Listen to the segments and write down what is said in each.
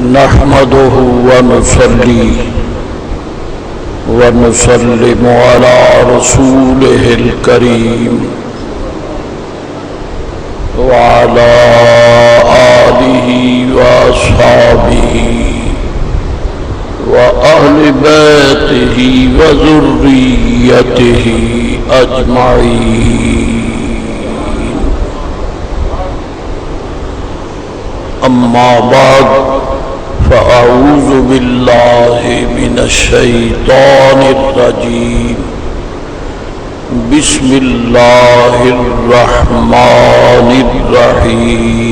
نحمده ونصلي ونسلم على رسوله الكريم وعلى آله وأصحابه وأهل بيته وذريته أجمعين. أما بعد فأعوذ بالله من الشيطان الرجيم. بسم الله الرحمن الرحيم.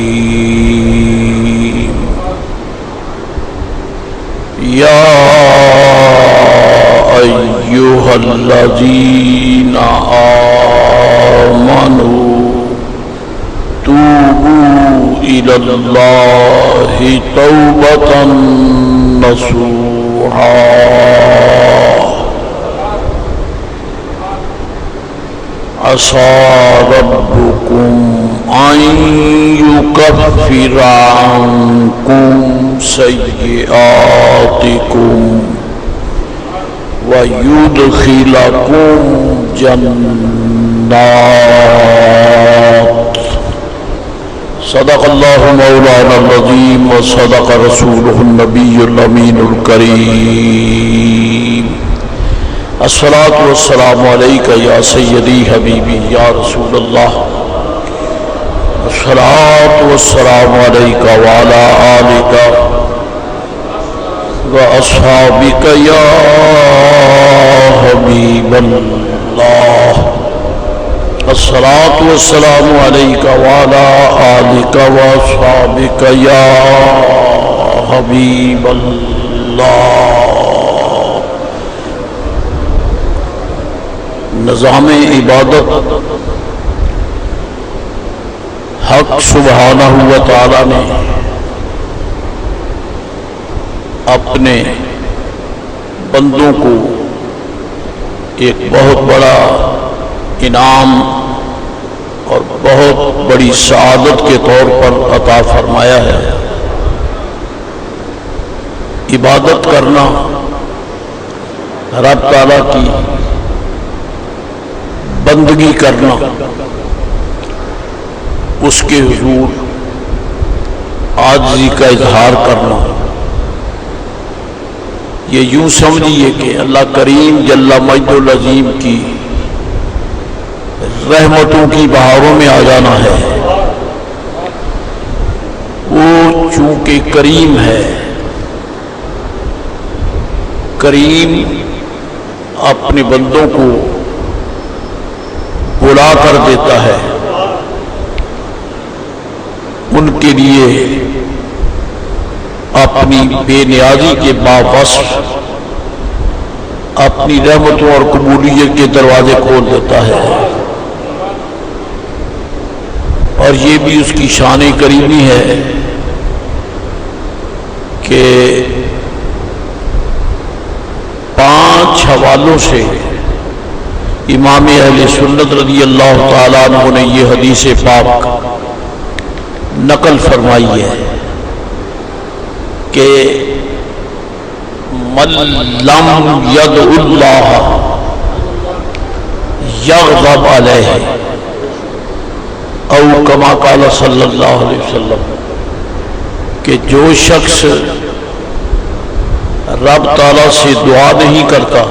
يا أيها الذين آمنوا توبوا إلى الله توبة نصوحا عسى ربكم أن يكفر عنكم سيئاتكم ويدخلكم جنات. صدق الله مولانا العظيم وصدق رسوله النبي الأمين الكريم. الصلاة والسلام عليك يا سيدي حبيبي يا رسول الله. الصلاة والسلام عليك وعلى آلك وأصحابك يا حبيب الله. الصلاة والسلام عليك وعلى آلك وأصحابك يا حبيب الله. نظام عبادت حق سبحانہ و تعالی نے اپنے بندوں کو ایک بہت بڑا انعام اور بہت بڑی سعادت کے طور پر عطا فرمایا ہے. عبادت کرنا رب تعالیٰ کی بندگی کرنا، اس کے حضور عاجزی کا اظہار کرنا، یہ یوں سمجھیے کہ اللہ کریم جل مجد العظیم کی رحمتوں کی بہاروں میں آ جانا ہے. وہ چونکہ کریم ہے، کریم اپنے بندوں کو بلا کر دیتا ہے، ان کے لیے اپنی بے نیازی کے باوصف اپنی رحمتوں اور قبولیت کے دروازے کھول دیتا ہے. اور یہ بھی اس کی شان کریمی ہے کہ 5 حوالوں سے امام اہل سنت رضی اللہ تعالیٰ عنہ نے یہ حدیث پاک نقل فرمائی ہے کہ من لم یدع اللہ یغضب علیہ او کما قال صلی اللہ علیہ وسلم، کہ جو شخص رب تعالیٰ سے دعا نہیں کرتا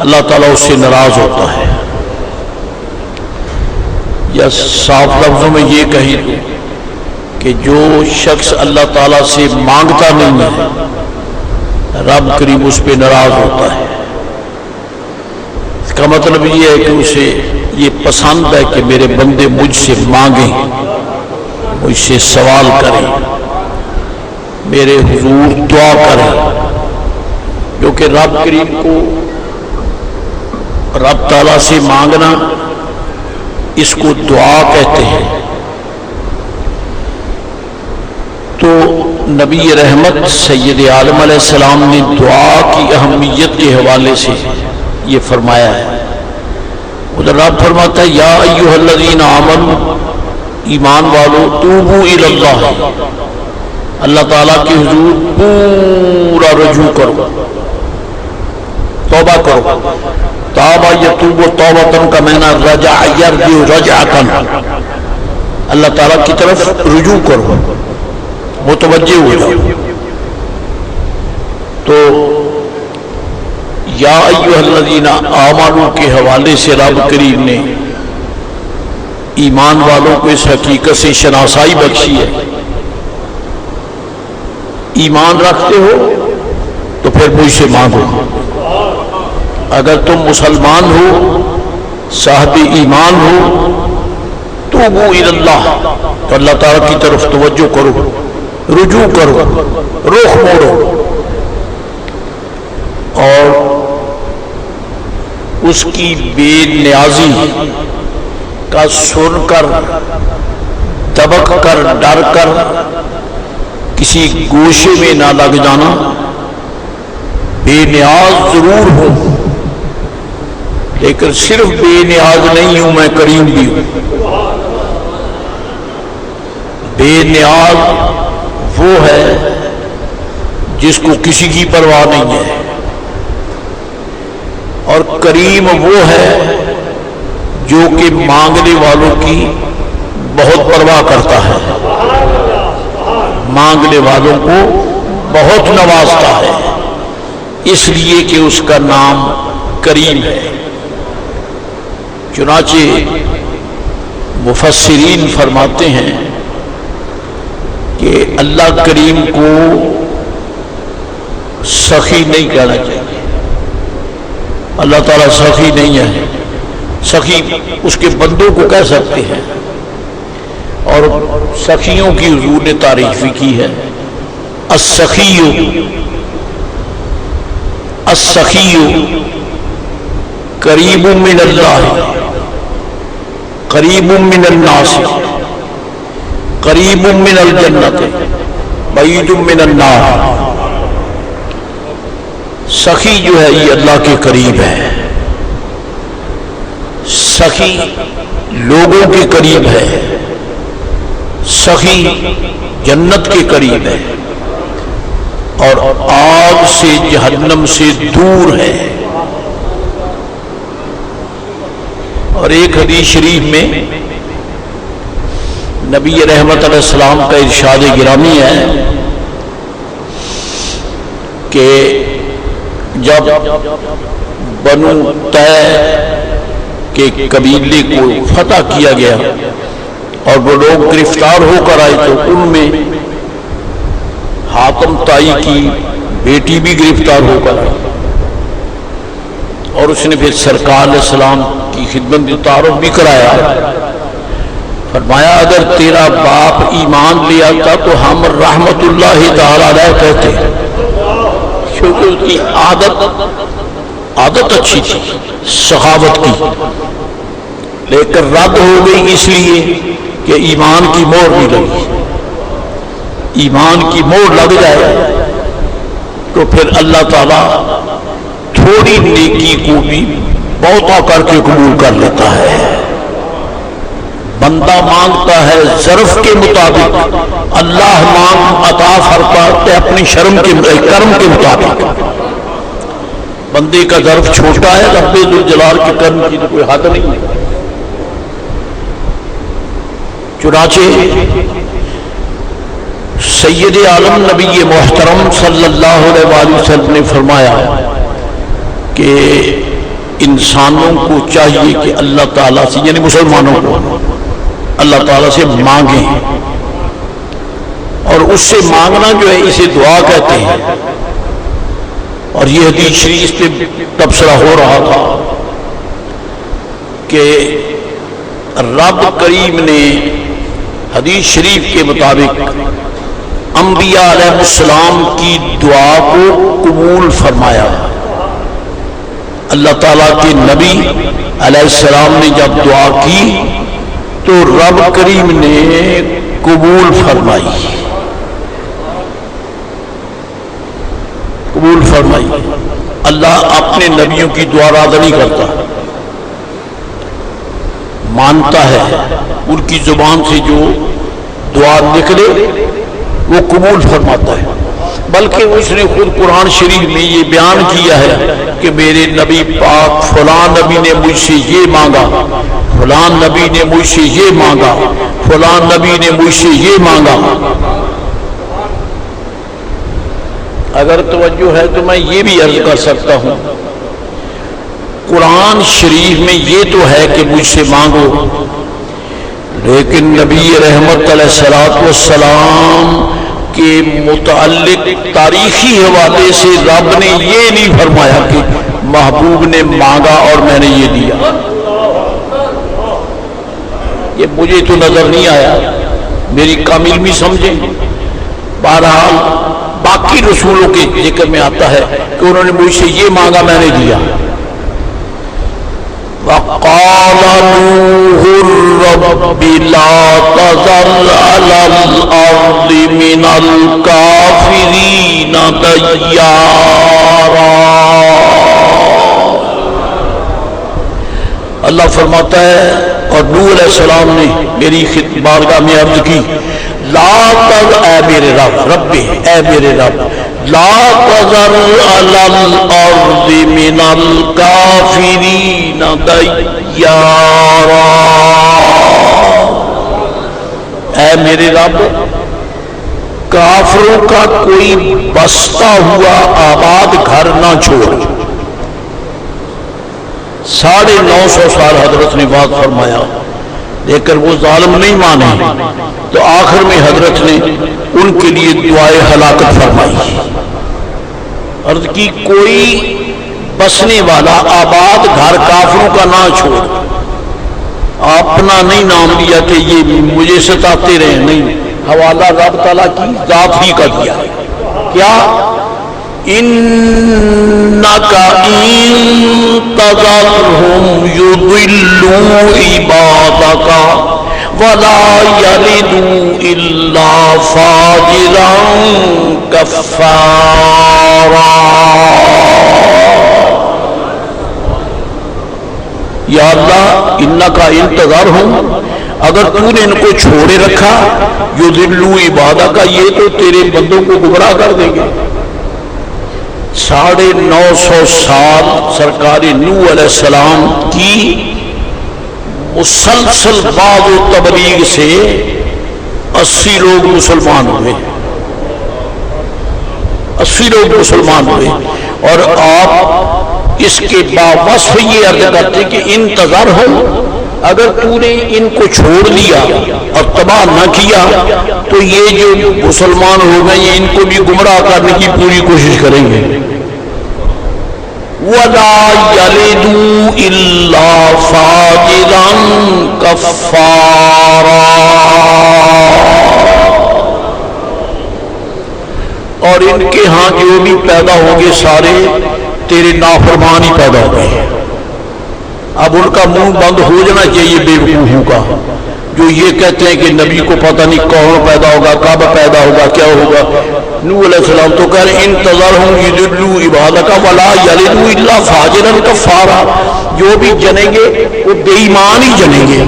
اللہ تعالیٰ اس سے ناراض ہوتا ہے. یا صاف لفظوں میں یہ کہیں تو کہ جو شخص اللہ تعالیٰ سے مانگتا نہیں ہے رب کریم اس پہ ناراض ہوتا ہے. اس کا مطلب یہ ہے کہ اسے یہ پسند ہے کہ میرے بندے مجھ سے مانگیں، مجھ سے سوال کریں، میرے حضور دعا کریں، کیونکہ رب کریم کو رب تعالیٰ سے مانگنا اس کو دعا کہتے ہیں. تو نبی رحمت سید عالم علیہ السلام نے دعا کی اہمیت کے حوالے سے یہ فرمایا ہے. ادھر رب فرماتا ہے یا ایھا الذین آمنوا، ایمان والو، توبوا الی اللہ، اللہ تعالیٰ کے حضور پورا رجوع کرو، توبہ کرو. توبہ یتوب توبۃ کا معنی رجع یرجع رجعۃ، اللہ تعالیٰ کی طرف رجوع کرو، متوجہ ہو جاؤ. تو یا ایھا الذین آمنوا کے حوالے سے رب کریم نے ایمان والوں کو اس حقیقت سے شناسائی بخشی ہے. ایمان رکھتے ہو تو پھر مجھ سے مانگو. اگر تم مسلمان ہو، صاحب ایمان ہو، توبوا الی اللہ، تو اللہ تعالیٰ کی طرف توجہ کرو، رجوع کرو، رخ موڑو، اور اس کی بے نیازی کا سن کر، دبک کر، ڈر کر کسی گوشے میں نہ لگ جانا. بے نیاز ضرور ہوں، لیکن صرف بے نیاز نہیں ہوں، میں کریم بھی ہوں. بے نیاز وہ ہے جس کو کسی کی پرواہ نہیں ہے، اور کریم وہ ہے جو کہ مانگنے والوں کی بہت پرواہ کرتا ہے، مانگنے والوں کو بہت نوازتا ہے، اس لیے کہ اس کا نام کریم ہے. چنانچہ مفسرین فرماتے ہیں کہ اللہ کریم کو سخی نہیں کہنا چاہیے. اللہ تعالیٰ سخی نہیں ہے. سخی اس کے بندوں کو کہہ سکتے ہیں، اور سخیوں کی حضور نے تعریف بھی کی ہے. السخی قریب من اللہ، قریب من الناس، قریب من الجنت، بعید من النار. سخی جو ہے یہ اللہ کے قریب ہے، سخی لوگوں کے قریب ہے، سخی جنت کے قریب ہے، اور آگ سے، جہنم سے دور ہے. اور ایک حدیث شریف میں نبی رحمت علیہ السلام کا ارشاد گرامی ہے کہ جب بنو طے کے قبیلے کو فتح کیا گیا اور وہ لوگ گرفتار ہو کر آئے، تو ان میں حاتم طائی کی بیٹی بھی گرفتار ہو کر آئی، اور اس نے پھر سرکار علیہ السلام کی خدمت میں تعارف بھی کرایا. فرمایا اگر تیرا باپ ایمان لے آتا تو ہم رحمت اللہ تعالی علیہ کہتے، کیونکہ اس کی عادت اچھی تھی سخاوت کی، لیکن رد ہو گئی اس لیے کہ ایمان کی مہر نہیں لگی. ایمان کی مہر لگ جائے تو پھر اللہ تعالیٰ تھوڑی نیکی کو بھی بہتا کر کے قبول کر لیتا ہے. بندہ مانگتا ہے ظرف کے مطابق، اللہ مانگ عطا فرماتا ہے اپنی کرم کے مطابق. بندے کا ظرف چھوٹا ہے، رب ذوالجلال کے کرم کی کوئی حد نہیں. چنانچہ سید عالم نبی محترم صلی اللہ علیہ وآلہ وسلم نے فرمایا کہ انسانوں کو چاہیے کہ اللہ تعالیٰ سے، یعنی مسلمانوں کو اللہ تعالیٰ سے مانگیں، اور اس سے مانگنا جو ہے اسے دعا کہتے ہیں. اور یہ حدیث شریف پہ تبصرہ ہو رہا تھا کہ رب کریم نے حدیث شریف کے مطابق انبیاء علیہ السلام کی دعا کو قبول فرمایا. اللہ تعالیٰ کے نبی علیہ السلام نے جب دعا کی تو رب کریم نے قبول فرمائی، قبول فرمائی. اللہ اپنے نبیوں کی دعا رد نہیں کرتا، مانتا ہے. ان کی زبان سے جو دعا نکلے وہ قبول فرماتا ہے، بلکہ اس نے خود قرآن شریف میں یہ بیان کیا ہے کہ میرے نبی پاک فلاں نبی نے مجھ سے یہ مانگا، فلاں نبی نے مجھ سے یہ مانگا، فلاں نبی نے مجھ سے یہ مانگا۔ اگر توجہ ہے تو میں یہ بھی عرض کر سکتا ہوں، قرآن شریف میں یہ تو ہے کہ مجھ سے مانگو، لیکن نبی رحمت علیہ السلام کے متعلق تاریخی حوالے سے رب نے یہ نہیں فرمایا کہ محبوب نے مانگا اور میں نے یہ دیا۔ یہ مجھے تو نظر نہیں آیا، میری کم علمی سمجھیں۔ بہرحال باقی رسولوں کے ذکر میں آتا ہے کہ انہوں نے مجھ سے یہ مانگا، میں نے دیا۔ وَقَالَ نُوحٌ رَبِّ لَا تَذَرْ عَلَى الْأَرْضِ مِنَ الْكَافِرِينَ دَيَّارًا۔ اللہ فرماتا ہے اور نوح علیہ السلام نے میری بارگاہ میں عرض کی، لا تذر، اے میرے رب، رب اے میرے رب، لا تذر علی الارض من الکافرین دیارا، اے میرے رب کافروں کا کوئی بستا ہوا آباد گھر نہ چھوڑ۔ 950 سال حضرت نے بات فرمایا، لیکن وہ ظالم نہیں مانے، تو آخر میں حضرت نے ان کے لیے دعائے ہلاکت فرمائی۔ عرض کی کوئی بسنے والا آباد گھر کافروں کا نہ چھوڑ۔ اپنا نہیں نام لیا کہ یہ مجھے ستاتے رہے، نہیں، حوالہ رب تعالیٰ کی ذات ہی کا دیا ہے۔ کیا؟ إِنَّكَ إِن تَذَرْهُمْ يُضِلُّوا عِبَادَكَ وَلَا يَلِدُوا إِلَّا فَاجِرًا كَفَّارًا۔ یا اللہ، إِنَّكَ إِن تَذَرْهُمْ، اگر تو نے ان کو چھوڑے رکھا، يُضِلُّوا عِبَادَكَ، یہ تو تیرے بندوں کو گمراہ کر دیں گے۔ 950 سال سرکار نوح علیہ السلام کی مسلسل بعد و تبلیغ سے 80 لوگ مسلمان ہوئے، 80 لوگ مسلمان ہوئے، اور آپ اس کے باوصف یہ عرض کرتے کہ انتظار ہو، اگر تو نے ان کو چھوڑ دیا اور تباہ نہ کیا تو یہ جو مسلمان ہو گئے یہ ان کو بھی گمراہ کرنے کی پوری کوشش کریں گے۔ وَلَا يَلِدُوا إِلَّا فَاجِرًا كَفَّارًا، اور ان کے ہاں جو بھی پیدا ہوں گے سارے تیرے نافرمان ہی پیدا ہو گئے۔ اب ان کا منہ بند ہو جانا چاہیے بے وقوفوں کا، جو یہ کہتے ہیں کہ نبی کو پتہ نہیں کون پیدا ہوگا، کب پیدا ہوگا، کیا ہوگا۔ نوح علیہ السلام تو کہہ رہے انتظرہم یضلوا عبادک ولا یلدوا الا فاجرا کفارا، جو بھی جنیں گے وہ بے ایمان ہی جنیں گے۔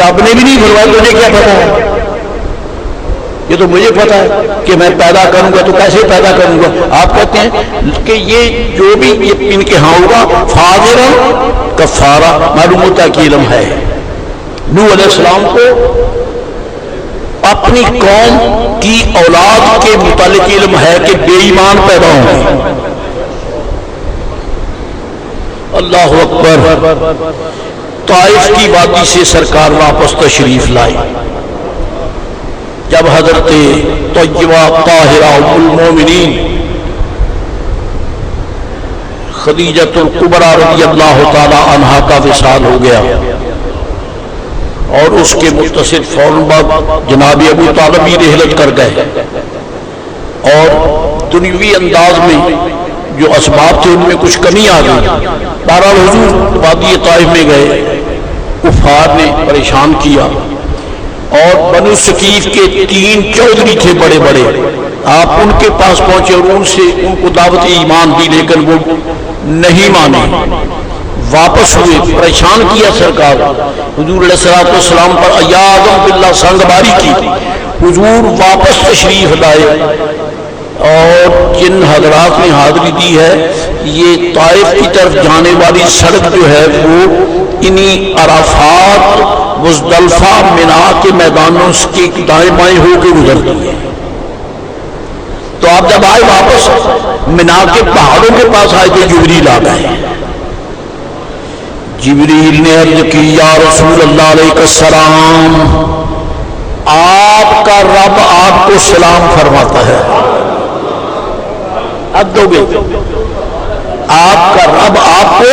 رب نے بھی نہیں فرمایا تجھے کیا پتہ ہے، یہ تو مجھے پتہ ہے کہ میں پیدا کروں گا، تو کیسے پیدا کروں گا۔ آپ کہتے ہیں کہ یہ جو بھی ان کے ہاں ہوگا فاجرا کفارا، معلوم ہوتا ہے کہ علم ہے۔ نوح علیہ السلام کو اپنی قوم کی اولاد کے متعلق علم ہے کہ بے ایمان پیدا ہوں گے۔ اللہ اکبر۔ طائف کی وادی سے سرکار واپس تشریف لائے، جب حضرت طیبہ طاہرہ ام المومنین خدیجۃ الکبریٰ رضی اللہ تعالی عنہا کا وصال ہو گیا، اور اس کے متصل فوراً بعد جناب ابو طالب بھی رحلت کر گئے، اور دنیوی انداز میں جو اسباب تھے ان میں کچھ کمی آ گئی۔ بہرحال حضور وادی طائف میں گئے، کفار نے پریشان کیا، اور بنو ثقیف کے 3 چودھری تھے بڑے بڑے، آپ ان کے پاس پہنچے اور ان کو دعوت ایمان دی، لیکن وہ نہیں مانے، واپس ہوئے، پریشان کیا سرکار۔ حضور علیہ السلام پر ایاذ باللہ سنگ باری کی، حضور واپس تشریف لائے اور جن حضرات نے حاضری دی ہے یہ طائف کی طرف جانے والی سڑک جو ہے وہ انہی عرفات مزدلفہ منا کے میدانوں کے دائیں بائیں ہو کے گزرتی ہے. تو آپ جب آئے واپس منا کے پہاڑوں کے پاس آئے تو جبریل آ گئے. جبریل نے عرض کی یا رسول اللہ علیہ السلام آپ کا رب آپ کو سلام فرماتا ہے. اب دو گے آپ کا رب آپ کو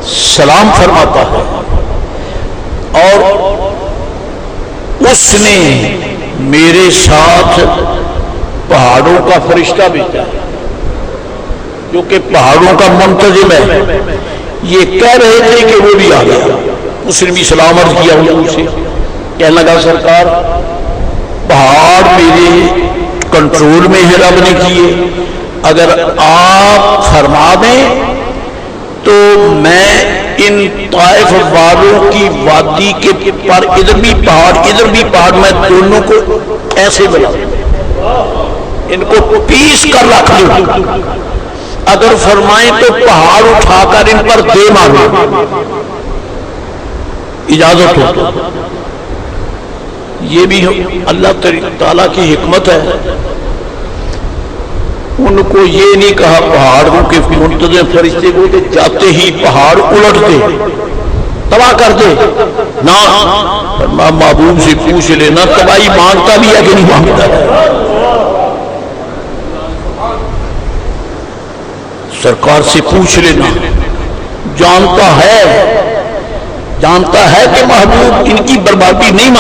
سلام فرماتا ہے اور اس نے میرے ساتھ پہاڑوں کا فرشتہ بھیجا ہے جو کہ پہاڑوں کا منتظم ہے. یہ کہہ رہے تھے کہ وہ بھی آ گیا. اس نے بھی سلام عرض کیا حضور سے, کہنے لگا سرکار پہاڑ میرے کنٹرول میں ہے رب نے کیے, اگر آپ فرما دیں تو میں ان طائف والوں کی وادی کے پر ادھر بھی پہاڑ میں دونوں کو ایسے بنا ان کو پیس کر رکھ لوں. اگر فرمائیں تو پہاڑ اٹھا کر ان پر دے ماروں, اجازت ہو تو. یہ بھی اللہ تعالیٰ کی حکمت ہے. ان کو یہ نہیں کہا پہاڑوں کے منتظم فرشتے کو کہ جاتے ہی پہاڑ الٹ دے تباہ کر دے نہ. محبوب سے پوچھ لینا تباہی مانگتا بھی ہے کہ نہیں مانگتا. سرکار سے پوچھ لینا, جانتا ہے کہ محبوب ان کی بربادی نہیں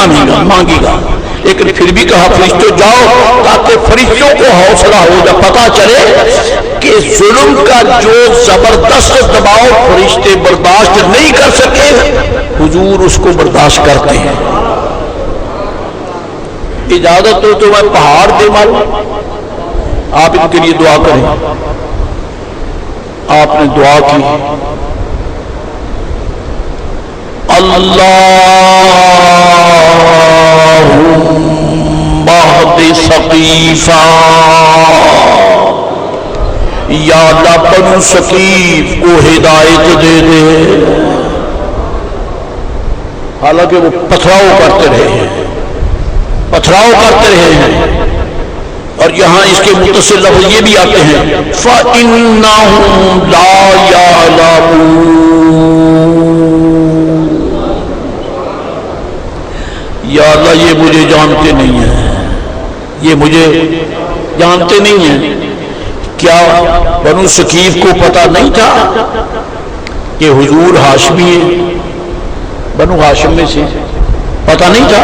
مانگے گا, لیکن پھر بھی کہا فرشتوں جاؤ تاکہ فرشتوں کو حوصلہ ہو جائے, پتا چلے کہ ظلم کا جو زبردست دباؤ فرشتے برداشت نہیں کر سکے حضور اس کو برداشت کرتے ہیں. اجازت ہو تو میں پہاڑ دے ماروں. آپ ان کے لیے دعا کریں. آپ نے دعا کی اللہم اہد ثقیفا, یا اللہ بنو ثقیف کو ہدایت دے دے. حالانکہ وہ پتھراؤ کرتے رہے ہیں اور یہاں اس کے متصل لفظ یہ بھی آتے ہیں فَإِنَّهُمْ لَا يَعْلَمُونَ. یا اللہ یہ مجھے جانتے نہیں ہیں. کیا بنو ثقیف کو پتا نہیں تھا کہ حضور ہاشمی ہے, بنو ہاشم میں سے پتا نہیں تھا؟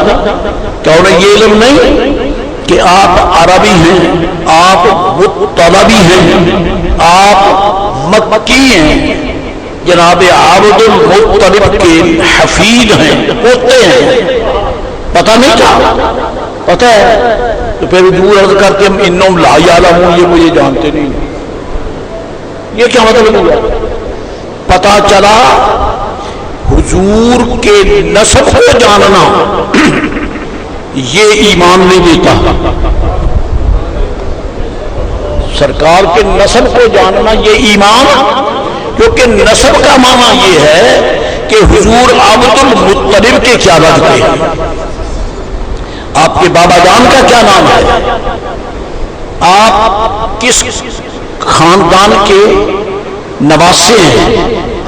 کیا انہیں یہ علم نہیں کہ آپ عربی ہیں, آپ طلبی ہیں, آپ مکی ہیں, جناب عبد المطلب کے حفید ہیں, پوتے ہیں؟ پتا نہیں تھا. پتا ہے تو پھر دور عرض کر کے انہم لا یعلمون, یہ مجھے جانتے نہیں. یہ کیا مطلب ہوا؟ پتا چلا حضور کے نسب کو جاننا یہ ایمان نہیں دیتا. سرکار کے نسب کو جاننا یہ ایمان, کیونکہ نسب کا معنی یہ ہے کہ حضور عبد المطلب کے کیا لگتے ہیں, آپ کے بابا جان کا کیا نام ہے, آپ کس خاندان کے نواسے ہیں,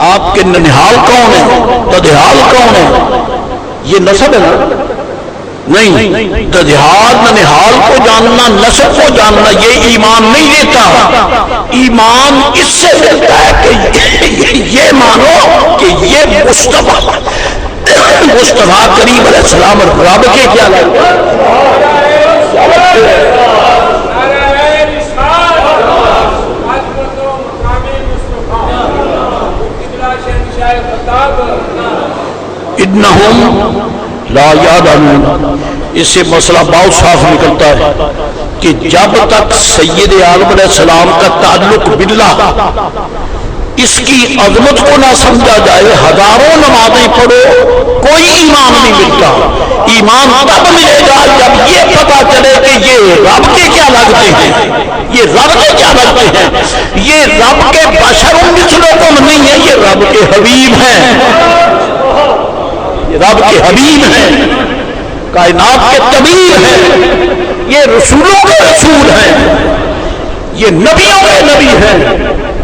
آپ کے ننہال کون ہیں, ددھیال کون ہیں. یہ نسب ہے نا؟ نہیں. ددھیال ننہال کو جاننا, نسب کو جاننا یہ ایمان نہیں دیتا. ایمان اس سے دیتا ہے کہ یہ مانو کہ یہ مصطفیٰ کریم علیہ السلام اور رب کے کیا لگتا انہم لا یعلمون. اس سے مسئلہ بہت صاف نکلتا ہے کہ جب تک سید عالم علیہ السلام کا تعلق باللہ اس کی عظمت کو نہ سمجھا جائے، ہزاروں نمازیں پڑھو کوئی ایمان نہیں ملتا۔ ایمان تب ملے گا جب یہ پتا چلے کہ یہ رب کے کیا لگتے ہیں، یہ رب کے کیا لگتے ہیں، یہ رب کے بشر مثلکم نہیں ہے، یہ رب کے حبیب ہیں، یہ رب کے حبیب ہیں، کائنات کے طبیب ہیں، یہ رسولوں کے رسول ہیں، یہ نبیوں کے نبی ہیں،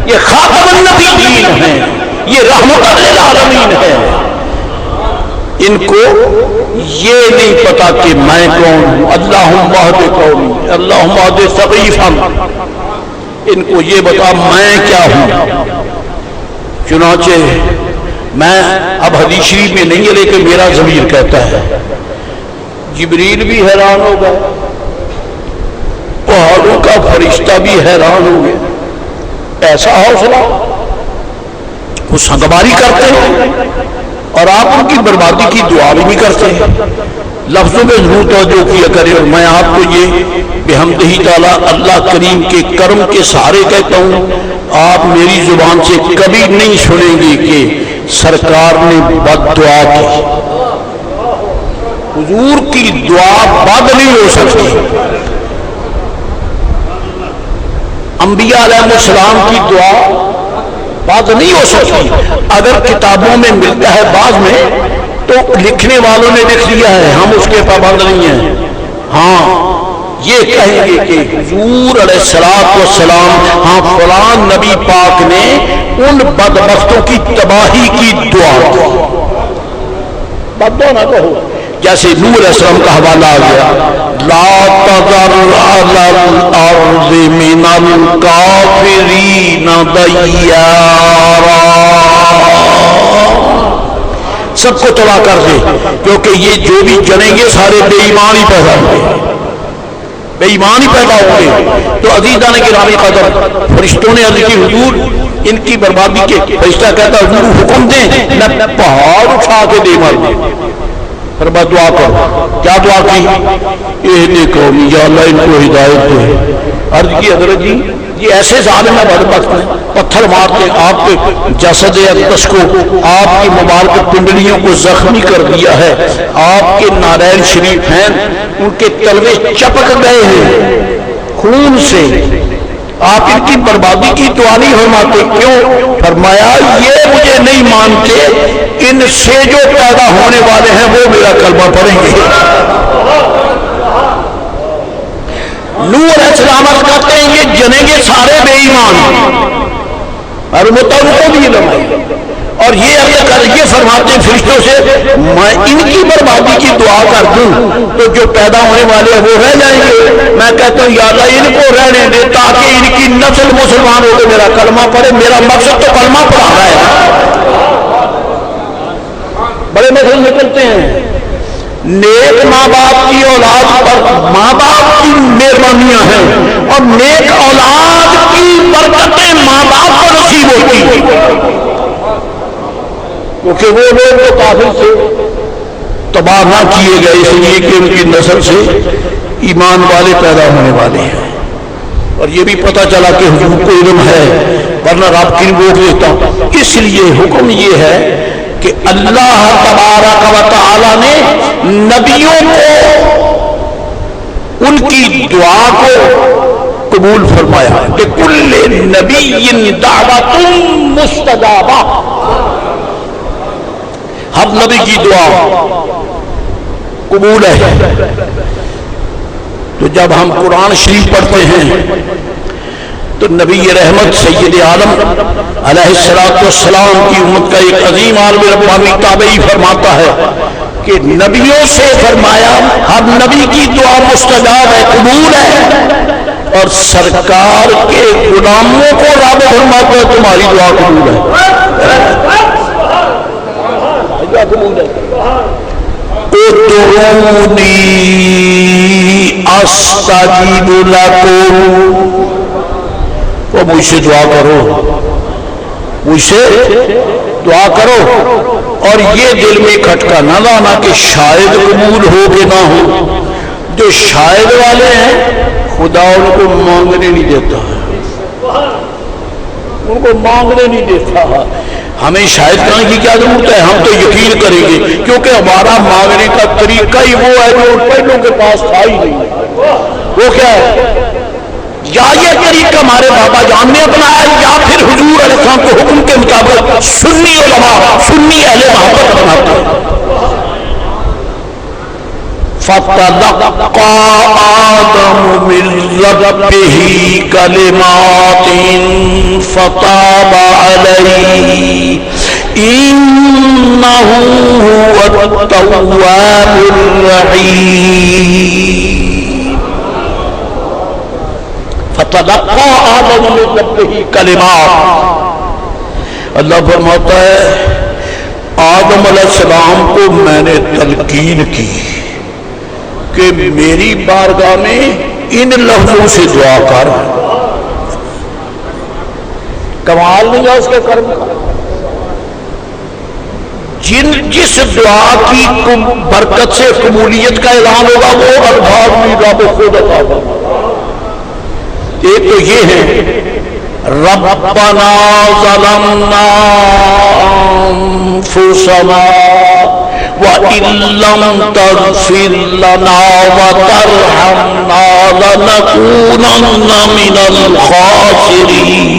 یہ خاتم النبیین ہیں، یہ رحمت للعالمین ہیں۔ ان کو یہ نہیں پتا کہ میں کون ہوں، اللہم اہد قومی، اللہم اہد ثقیفا، ان کو یہ بتا میں کیا ہوں۔ چنانچہ میں اب حدیث شریف میں نہیں ہے لیکن میرا ضمیر کہتا ہے، جبریل بھی حیران ہو گئے، پہاڑوں کا فرشتہ بھی حیران ہو گیا، ایسا حوصلہ، وہ سنگباری کرتے ہیں اور آپ ان کی بربادی کی دعا بھی نہیں کرتے ہیں۔ لفظوں میں ضرور توجہ کیا کریں، اور میں آپ کو یہ بحمدہ تعالیٰ اللہ کریم کے کرم کے سہارے کہتا ہوں، آپ میری زبان سے کبھی نہیں سنیں گے کہ سرکار نے بد دعا کی۔ حضور کی دعا بد نہیں ہو سکتی، انبیاء علیہ السلام کی دعا بات نہیں ہو سکتی۔ اگر کتابوں میں ملتا ہے بعض میں تو لکھنے والوں نے لکھ لیا ہے، ہم اس کے پابند نہیں ہیں۔ ہاں یہ کہیں گے کہ حضور علیہ السلام ہاں فلان نبی پاک نے ان بدبختوں کی تباہی کی دعا کی، بد دعا نہ کہو۔ جیسے نوح علیہ السلام کا حوالہ آ گیا، لا تذر علی الارض من الکافرین دیارا، سب کو تباہ کر دے، کیونکہ یہ جو بھی جنیں گے سارے بے ایمان ہی پیدا ہوں گے، بے ایمان ہی پیدا ہوں گے۔ تو عزیزان گرامی قدر، فرشتوں نے عرض کی حضور ان کی بربادی کے، فرشتہ کہتا حضور حکم دیں نہ پہاڑ اٹھا کے دے مار دیں، فرمایا دعا کرو۔ کیا دعا کی؟ اہدی قومی، یا اللہ ان کو ہدایت دے۔ عرض کی حضرت جی یہ ایسے ظالم ہے بدبخت ہیں، پتھر مارتے آپ کے جسد اقدس کو، آپ کی مبارک پنڈلیوں کو زخمی کر دیا ہے، آپ کے نارائن شریف ہیں ان کے تلوے چپک گئے ہیں خون سے، آپ ان کی بربادی کی دعا نہیں فرماتے، کیوں؟ فرمایا یہ مجھے نہیں مانتے، ان سے جو پیدا ہونے والے ہیں وہ میرا کلمہ پڑھیں گے۔ نوح علیہ السلام کہتے ہیں یہ جنیں گے سارے بے ایمان، اور متعلقوں بھی علم ہے، اور یہ فرماتے ہیں فرشتوں سے میں ان کی بربادی کی دعا کر دوں تو جو پیدا ہونے والے ہیں وہ رہ جائیں گے۔ میں کہتا ہوں یا اللہ ان کو رہنے دے تاکہ ان کی نسل مسلمان ہو کے میرا کلمہ پڑھے، میرا مقصد تو کلمہ پڑھانا ہے۔ بڑے مسئلے نکلتے ہیں، نیک ماں باپ کی اولاد پر ماں باپ کی مہربانیاں ہیں، اور نیک اولاد کی برکتیں ماں باپ کو نصیب ہوتی ہیں، کیونکہ وہ لوگ جو کافر سے تباہ نہ کیے گئے اس لیے کہ ان کی نسل سے ایمان والے پیدا ہونے والے ہیں۔ اور یہ بھی پتہ چلا کہ حضور کو علم ہے، ورنہ رب کی ووٹ لیتا۔ اس لیے حکم یہ ہے کہ اللہ تبارک و تعالی نے نبیوں کو ان کی دعا کو قبول فرمایا کہ کل نبی دعوت مستجابہ، ہر نبی کی دعا قبول ہے۔ تو جب ہم قرآن شریف پڑھتے ہیں تو نبی رحمت سید عالم علیہ السلام کی امت کا ایک عظیم عالم ربانی تابعی فرماتا ہے کہ نبیوں سے فرمایا ہر نبی کی دعا مستجاب ہے، قبول ہے، اور سرکار کے غلاموں کو رب فرماتا ہے تمہاری دعا قبول ہے۔ ادعونی استجب لکم، وہ مجھ سے دعا کرو، مجھ سے دعا کرو، اور یہ دل میں کھٹکا نہ لانا کہ شاید قبول ہو کہ نہ ہو۔ جو شاید والے ہیں خدا ان کو مانگنے نہیں دیتا ہے، ان کو مانگنے نہیں دیتا. ہمیں شاید کہنے کی کیا ضرورت ہے, ہم تو یقین کریں گے کیونکہ ہمارا مانگنے کا طریقہ ہی وہ ہے جو پہلوں کے پاس تھا ہی نہیں. وہ کیا ہے؟ یا یہ طریقہ ہمارے بابا جان نے اپنایا یا پھر حضور علیہ السلام کے حکم کے مطابق سنی علماء, سنی اہل محبت اپناتے ہیں. فَتَلَقَّى آدَمُ مِن رَّبِّهِ كَلِمَاتٍ فَتَابَ عَلَيْهِ إِنَّهُ هُوَ التَّوَّابُ الرَّحِيمُ. فَتَلَقَّى آدَمُ مِن رَّبِّهِ كَلِمَاتٍ. اللہ فرماتا ہے آدم علیہ السلام کو میں نے تلقین کی کہ میری بارگاہ میں ان لفظوں سے دعا کر. کمال نہیں ہے اس کے کرم کا. جس دعا کی برکت سے قبولیت کا اعلان ہوگا وہ الفاظ بھی رب خود عطا فرمائے. ایک تو یہ ہے ربنا ظلمنا انفسنا وَإِن لَّمْ تَغْفِرْ لَنَا وَتَرْحَمْنَا لَنَكُونَنَّ مِنَ الْخَاسِرِينَ.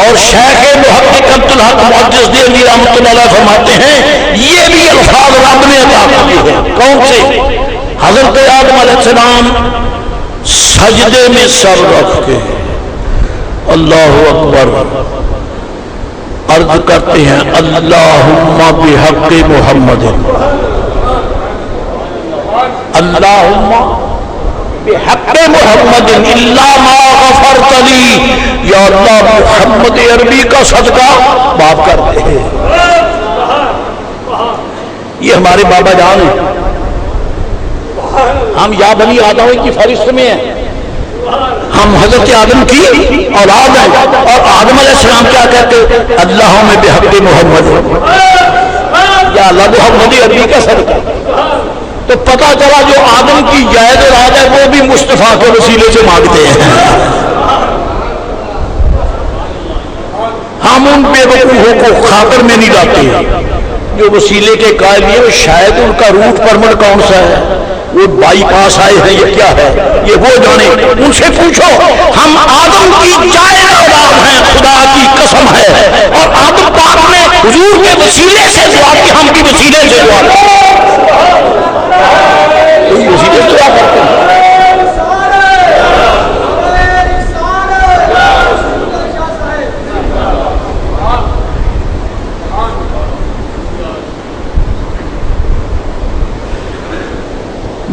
اور شیخ محقق عبدالحق محدث دہلوی رحمۃ اللہ علیہ فرماتے ہیں یہ بھی الفاظ رب نے عطا کیے ہیں. کون سے؟ حضرت آدم علیہ السلام سجدے میں سر رکھ کے اللہ اکبر عرض کرتے ہیں اللہم بحق محمد, اللہم بحق محمد الا ما غفرت لی. یا اللہ محمد عربی کا صدقہ معاف کرتے ہیں. یہ ہمارے بابا جان ہیں. ہم یا بنی آدم کی فہرست میں ہیں. ہم حضرت آدم کی اولاد ہیں اور آدم علیہ السلام کیا کہتے اللہم بحق محمد, یا اللہ محمد عربی کا صدقہ. تو پتہ چلا جو آدم کی جائز اولاد ہے وہ بھی مصطفیٰ کے وسیلے سے مانگتے ہیں. ہم ان بے وقوفوں کو خاطر میں نہیں لاتے جو وسیلے کے قائل ہیں. شاید ان کا روٹ پرمٹ کون سا ہے, وہ بائی پاس آئے ہیں یا کیا ہے یہ وہ جانے. ان سے پوچھو. ہم آدم کی جائز اولاد ہیں, خدا کی قسم ہے. اور آدم پاک نے حضور کے وسیلے سے دعا کی, ہم کی وسیلے سے دعا کی. وسیلے سے دعا کرتے ہیں.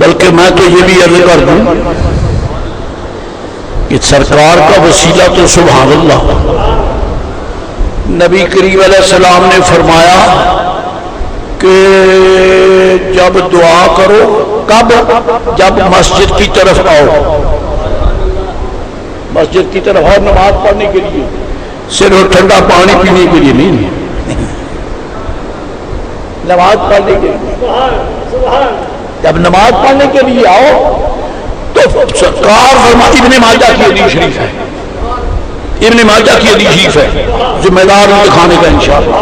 بلکہ میں تو یہ بھی عرض کر دوں کہ سرکار کا وسیلہ تو سبحان اللہ. نبی کریم علیہ السلام نے فرمایا کہ جب دعا کرو کب؟ جب مسجد کی طرف آؤ. مسجد کی طرف اور نماز پڑھنے کے لیے, صرف ٹھنڈا پانی پینے کے لیے نہیں, نماز پڑھنے کے لیے. جب نماز پڑھنے کے لیے آؤ تو سرکار فرماتی ابن ماجہ کی حدیث شریف ہے, ابن ماجہ کی حدیث شریف ہے, ذمہ دار ہوں دکھانے کا انشاءاللہ.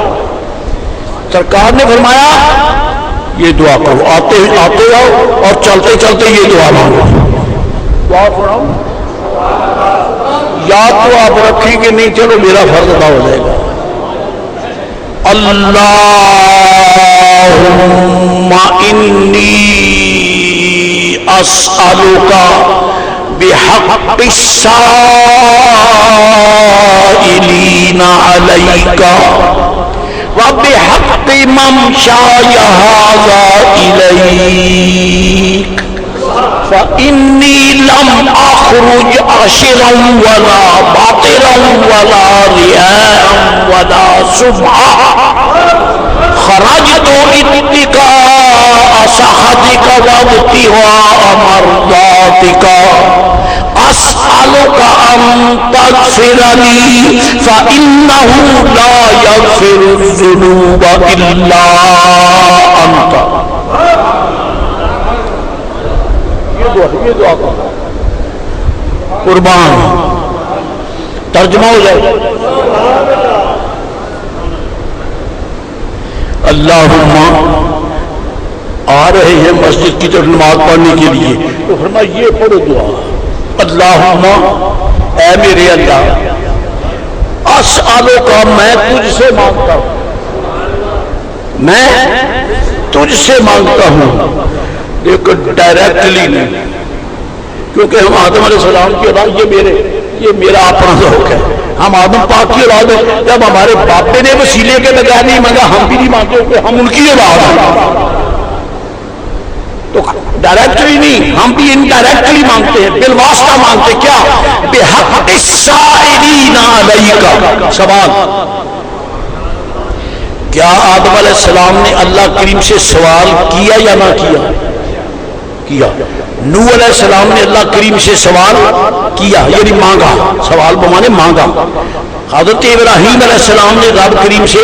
سرکار نے فرمایا یہ دعا کرو, آتے آؤ اور چلتے چلتے یہ دعا مانگو. دعا پڑھاؤ یاد تو آپ رکھیں کہ نہیں, چلو میرا فرض ادا ہو جائے گا. اللہم انی اسألک بحق السائلین علیک وبحق ممشای ھذا الیک فإنی لم اخرج عاشرا ولا باطرا ولا ریاء ولا سمعا خرجت اتقاء سخطك وابتغاء مرضاتك اسألك ان تغفر لي فإنه لا يغفر الذنوب إلا أنت. یہ دعا قربان ترجمہ ہو جائے اللہم آ رہے ہیں مسجد کی طرف نماز پڑھنے کے لیے تو فرمایا یہ پڑھو دعا اللہم اے میرے اللہ اسالو کا میں تجھ سے مانگتا ہوں میں تجھ سے مانگتا ہوں لیکن ڈائریکٹلی نہیں کیونکہ ہم آدم علیہ السلام کی اولاد یہ میرا اپنا ذوق ہے ہم آدم پاک کی اولاد ہیں جب ہمارے باپے نے وسیلے کے بغیر نہیں مانگا ہم بھی نہیں مانگتے کہ ہم ان کی اولاد ہیں تو ڈائریکٹلی نہیں ہم بھی انڈائریکٹلی مانگتے ہیں بالواسطہ مانگتے کیا بحق السائلین علیک سوال کیا آدم علیہ السلام نے اللہ کریم سے سوال کیا یا نہ کیا نوح علیہ السلام نے اللہ کریم سے سوال کیا یعنی مانگا سوال بمانے مانگا حضرت ابراہیم علیہ السلام نے رب کریم سے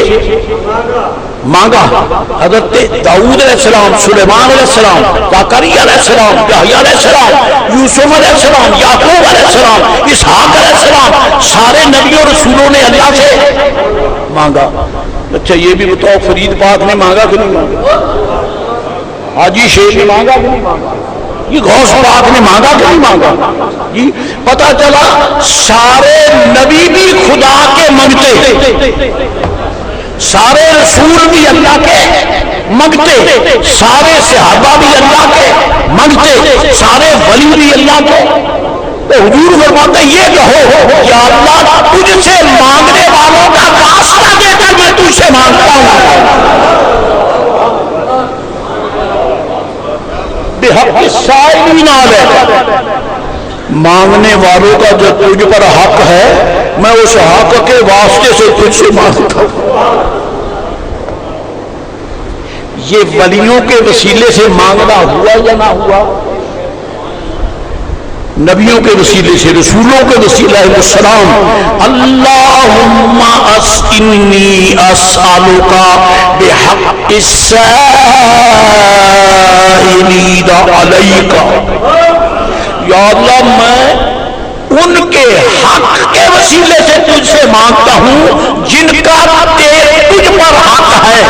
مانگا حضرت داؤد علیہ السلام سلیمان علیہ السلام زکریا علیہ السلام یحییٰ علیہ السلام یوسف علیہ السلام یعقوب علیہ السلام اسحاق علیہ السلام سارے نبیوں رسولوں نے اللہ سے مانگا اچھا یہ بھی بتاؤ فرید پاک نے مانگا کہ نہیں مانگا حاجی شیخ نے مانگا کہ نہیں مانگا یہ غوث پاک نے مانگا کہ نہیں مانگا جی پتہ چلا سارے نبی بھی خدا کے منگتے سارے رسول بھی اللہ کے منگتے سارے صحابہ بھی اللہ کے منگتے سارے ولی بھی اللہ کے تو حضور فرماتے یہ کہو یا اللہ تجھ سے مانگنے والوں کا واسطہ دے کر میں تجھ سے مانگتا ہوں بحق السائلین علیک مانگنے والوں کا جو تجھ پر حق ہے میں اس حق کے واسطے سے تجھ سے مانگتا ہوں یہ ولیوں کے وسیلے سے مانگنا ہوا یا نہ ہوا نبیوں کے وسیلے سے رسولوں کے وسیلہ السلام اللہم انی اسالک بحق السائلین علیک یا اللہ میں ان کے حق کے وسیلے سے تجھ سے مانگتا ہوں جن کا تجھ پر حق ہے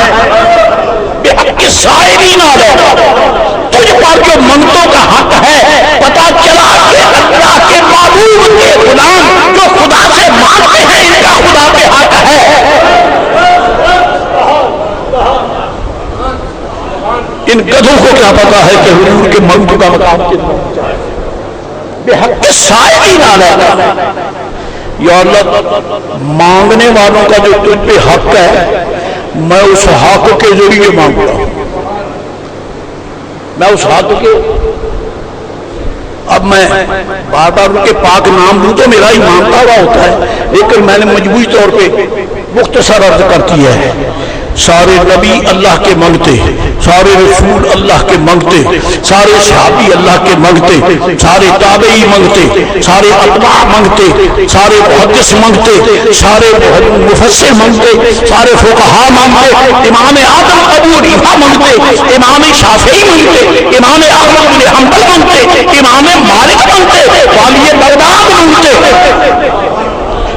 بحق السائلین علیک تجھ پر جو منگتوں کا حق ہے پتا چلا کہ اللہ کے معبود کے غلام جو خدا سے مانگتے ہیں ان کا خدا پہ حق ہے ان گدھوں کو کیا پتا ہے کہ حضور کے منگتوں کا مقام کتنا بحق السائلین علیک یا اللہ مانگنے والوں کا جو تجھ پہ حق ہے میں اس حق کے ذریعے مانگتا ہوں میں اس حق کے اب میں بار بار ان کے پاک نام لوں تو میرا ہی مانگتا ہوا ہوتا ہے لیکن میں نے مجموعی طور پہ مختصر عرض کرتی ہے سارے نبی اللہ کے منگتے سارے رسول اللہ کے منگتے سارے صحابی اللہ کے منگتے سارے تابعی منگتے سارے اتباع منگتے سارے محدث منگتے سارے مفسر منگتے سارے فقہاء منگتے امام اعظم ابو حنیفہ منگتے امام شافعی منگتے امام احمد بن حنبل منگتے امام مالک منگتے والی بغداد منگتے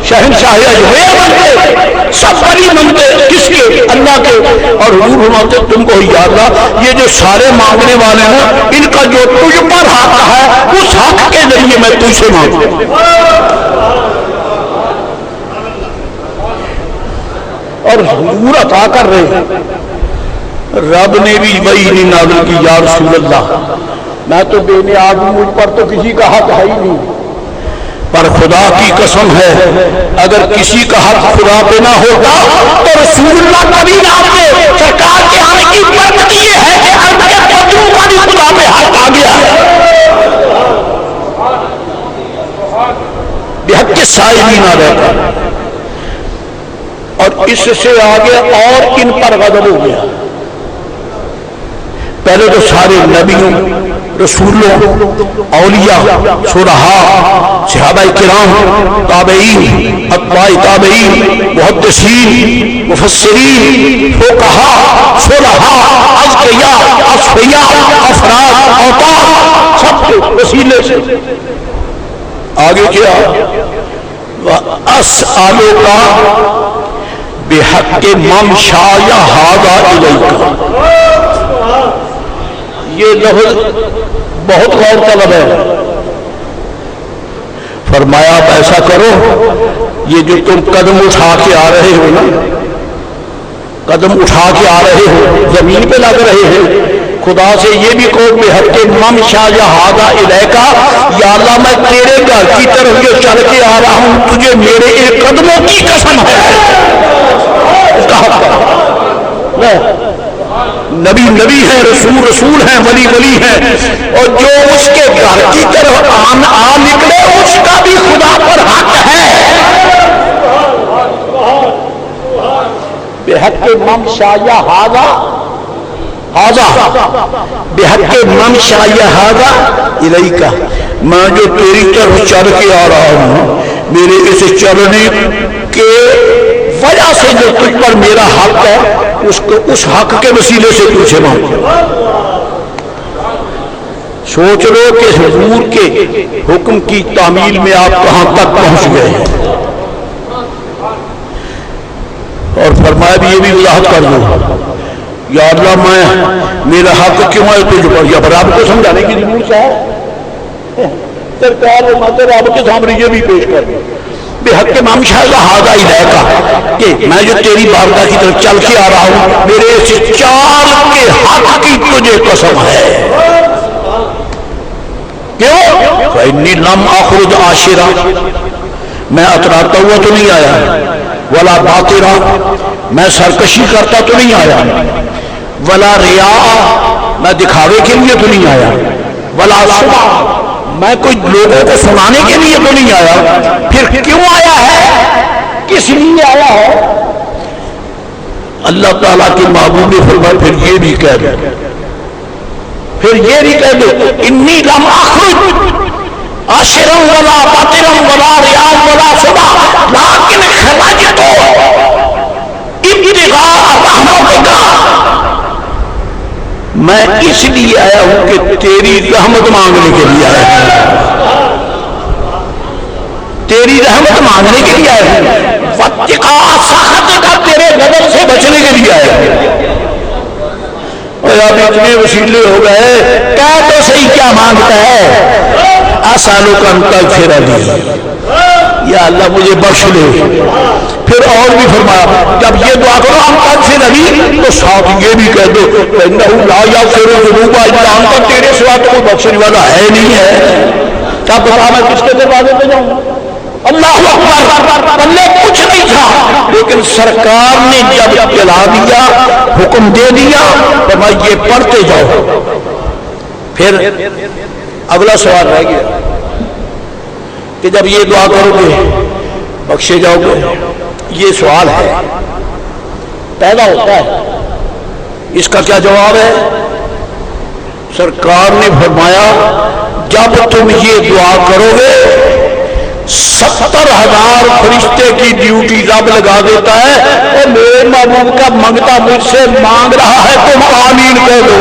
شہنشاہ اجمیر منگتے سب بڑی منگتے کس کے اللہ کے اور حضور فرماتے تم کو یا اللہ یہ جو سارے مانگنے والے ہیں ان کا جو تجھ پر حق ہے اس حق کے ذریعے میں تجھ سے مانگتا ہوں اور حضور عطا کر رہے ہیں رب نے بھی وہی نہیں نازل کی یا رسول اللہ میں تو بے نیاز ہوں مجھ پر تو کسی کا حق ہے ہی نہیں پر خدا کی قسم ہے اگر کسی کا حق خدا پہ نہ ہوتا تو رسول اللہ کبھی نہ آتے سرکار کے آنے کی برکت یہ ہے کہ عرب کے قدروں کا بھی خدا پہ حق آ گیا بحق السائلین علیک اور اس سے آگے اور ان پر غضب ہو گیا پہلے تو سارے نبیوں رسولوں اولیاء صلحاء صحابہ کرام تابعین اتباع تابعین محدثین مفسرین فقہاء صلحاء اذکیاء اصفیاء افراد اوتاد سب کے وسیلے سے آگے کیا وَأَسْأَلُكَ بِحَقِّ مَمْشَايَ هَذَا إِلَيْكَ. یہ لفظ بہت غور طلب ہے. فرمایا آپ ایسا کرو، یہ جو تم قدم اٹھا کے آ رہے ہو نا، قدم اٹھا کے آ رہے ہو، زمین پہ لگ رہے ہیں، خدا سے یہ بھی کہو بحق ممشاء ھذا الیک، یا اللہ میں تیرے گھر کی طرف جو چل کے آ رہا ہوں، تجھے میرے ایک قدموں کی قسم ہے. نبی نبی ہے، رسول رسول ہے، ولی ولی ہے، اور جو اس کے گھر کی طرف آ نکلے اس کا بھی خدا پر حق ہے. بحق ممشاء ھذا بحق ممشاء ھذا الیک، میں جو تیری طرف چل کے آ رہا ہوں، میرے اس چلنے کے وجہ سے جو تجھ پر میرا حق ہے، اس کو اس حق کے وسیلے سے تجھے مانگ. سوچ لو کہ حضور کے حکم کی تعمیل میں آپ کہاں تک پہنچ گئے ہیں. اور فرمایا بھی یہ بھی وضاحت کر دو، یا اللہ میں میرا حق کیوں ہے تجھ پر، یا پر آپ کو سمجھانے کی ضرورت ہے. سرکار رب کے سامنے یہ بھی پیش کر دو بحق ممشاء ھذا الیک، کہ میں جو تیری بارگاہ کی طرف چل کے آ رہا ہوں، میرے اس چال کے حق کی تجھے قسم ہے. کیوں؟ فإنی لم أخرج عاشرا، میں اتراتا ہوا تو نہیں آیا، ولا باطرا، میں سرکشی کرتا تو نہیں آیا، ولا ریا، میں دکھاوے کے لیے تو نہیں آیا، ولا سمع، میں کوئی لوگوں کو سنانے کے لیے تو نہیں آیا. پھر کیوں آیا ہے، کس لیے آیا ہے؟ اللہ تعالیٰ کے محبوب نے فرمایا پھر یہ بھی کہہ دو، پھر یہ بھی کہہ دو انی لم اخرج عاشرا ولا باطرا ولا ریا ولا سمع لیکن خرجت ابتغاء رحمتک، میں اس لیے آیا ہوں کہ تیری رحمت مانگنے کے لیے آیا ہوں، تیری رحمت مانگنے کے لیے آیا ہوں، واتقاء سخطک، تیرے غضب سے بچنے کے لیے آیا ہوں. اور اب اتنے وسیلے ہو گئے، کہہ تو صحیح کیا مانگتا ہے. اسالک ان تغفر لی، یا اللہ مجھے بخش دے. پھر اور بھی فرمایا جب یہ دعا کرو ان تغفر لی، تو ساتھ یہ بھی کہہ دو انہ لا یغفر الذنوب الا انت، تیرے سوا تو کوئی بخشنے والا ہے نہیں ہے. کیا بتا میں کس کے دروازے پہ جاؤں؟ اللہ اکبر. پلے کچھ نہیں تھا، لیکن سرکار نے جب چلا دیا، حکم دے دیا، فرمایا یہ پڑھتے جاؤ. پھر اگلا سوال رہ گیا کہ جب یہ دعا کرو گے بخشے جاؤ گے، یہ سوال ہے پیدا ہوتا ہے، اس کا کیا جواب ہے؟ سرکار نے فرمایا جب تم یہ دعا کرو گے 70,000 فرشتے کی ڈیوٹی رب لگا دیتا ہے، اور میرے محبوب کا منگتا مجھ سے مانگ رہا ہے، تم آمین کہہ دو.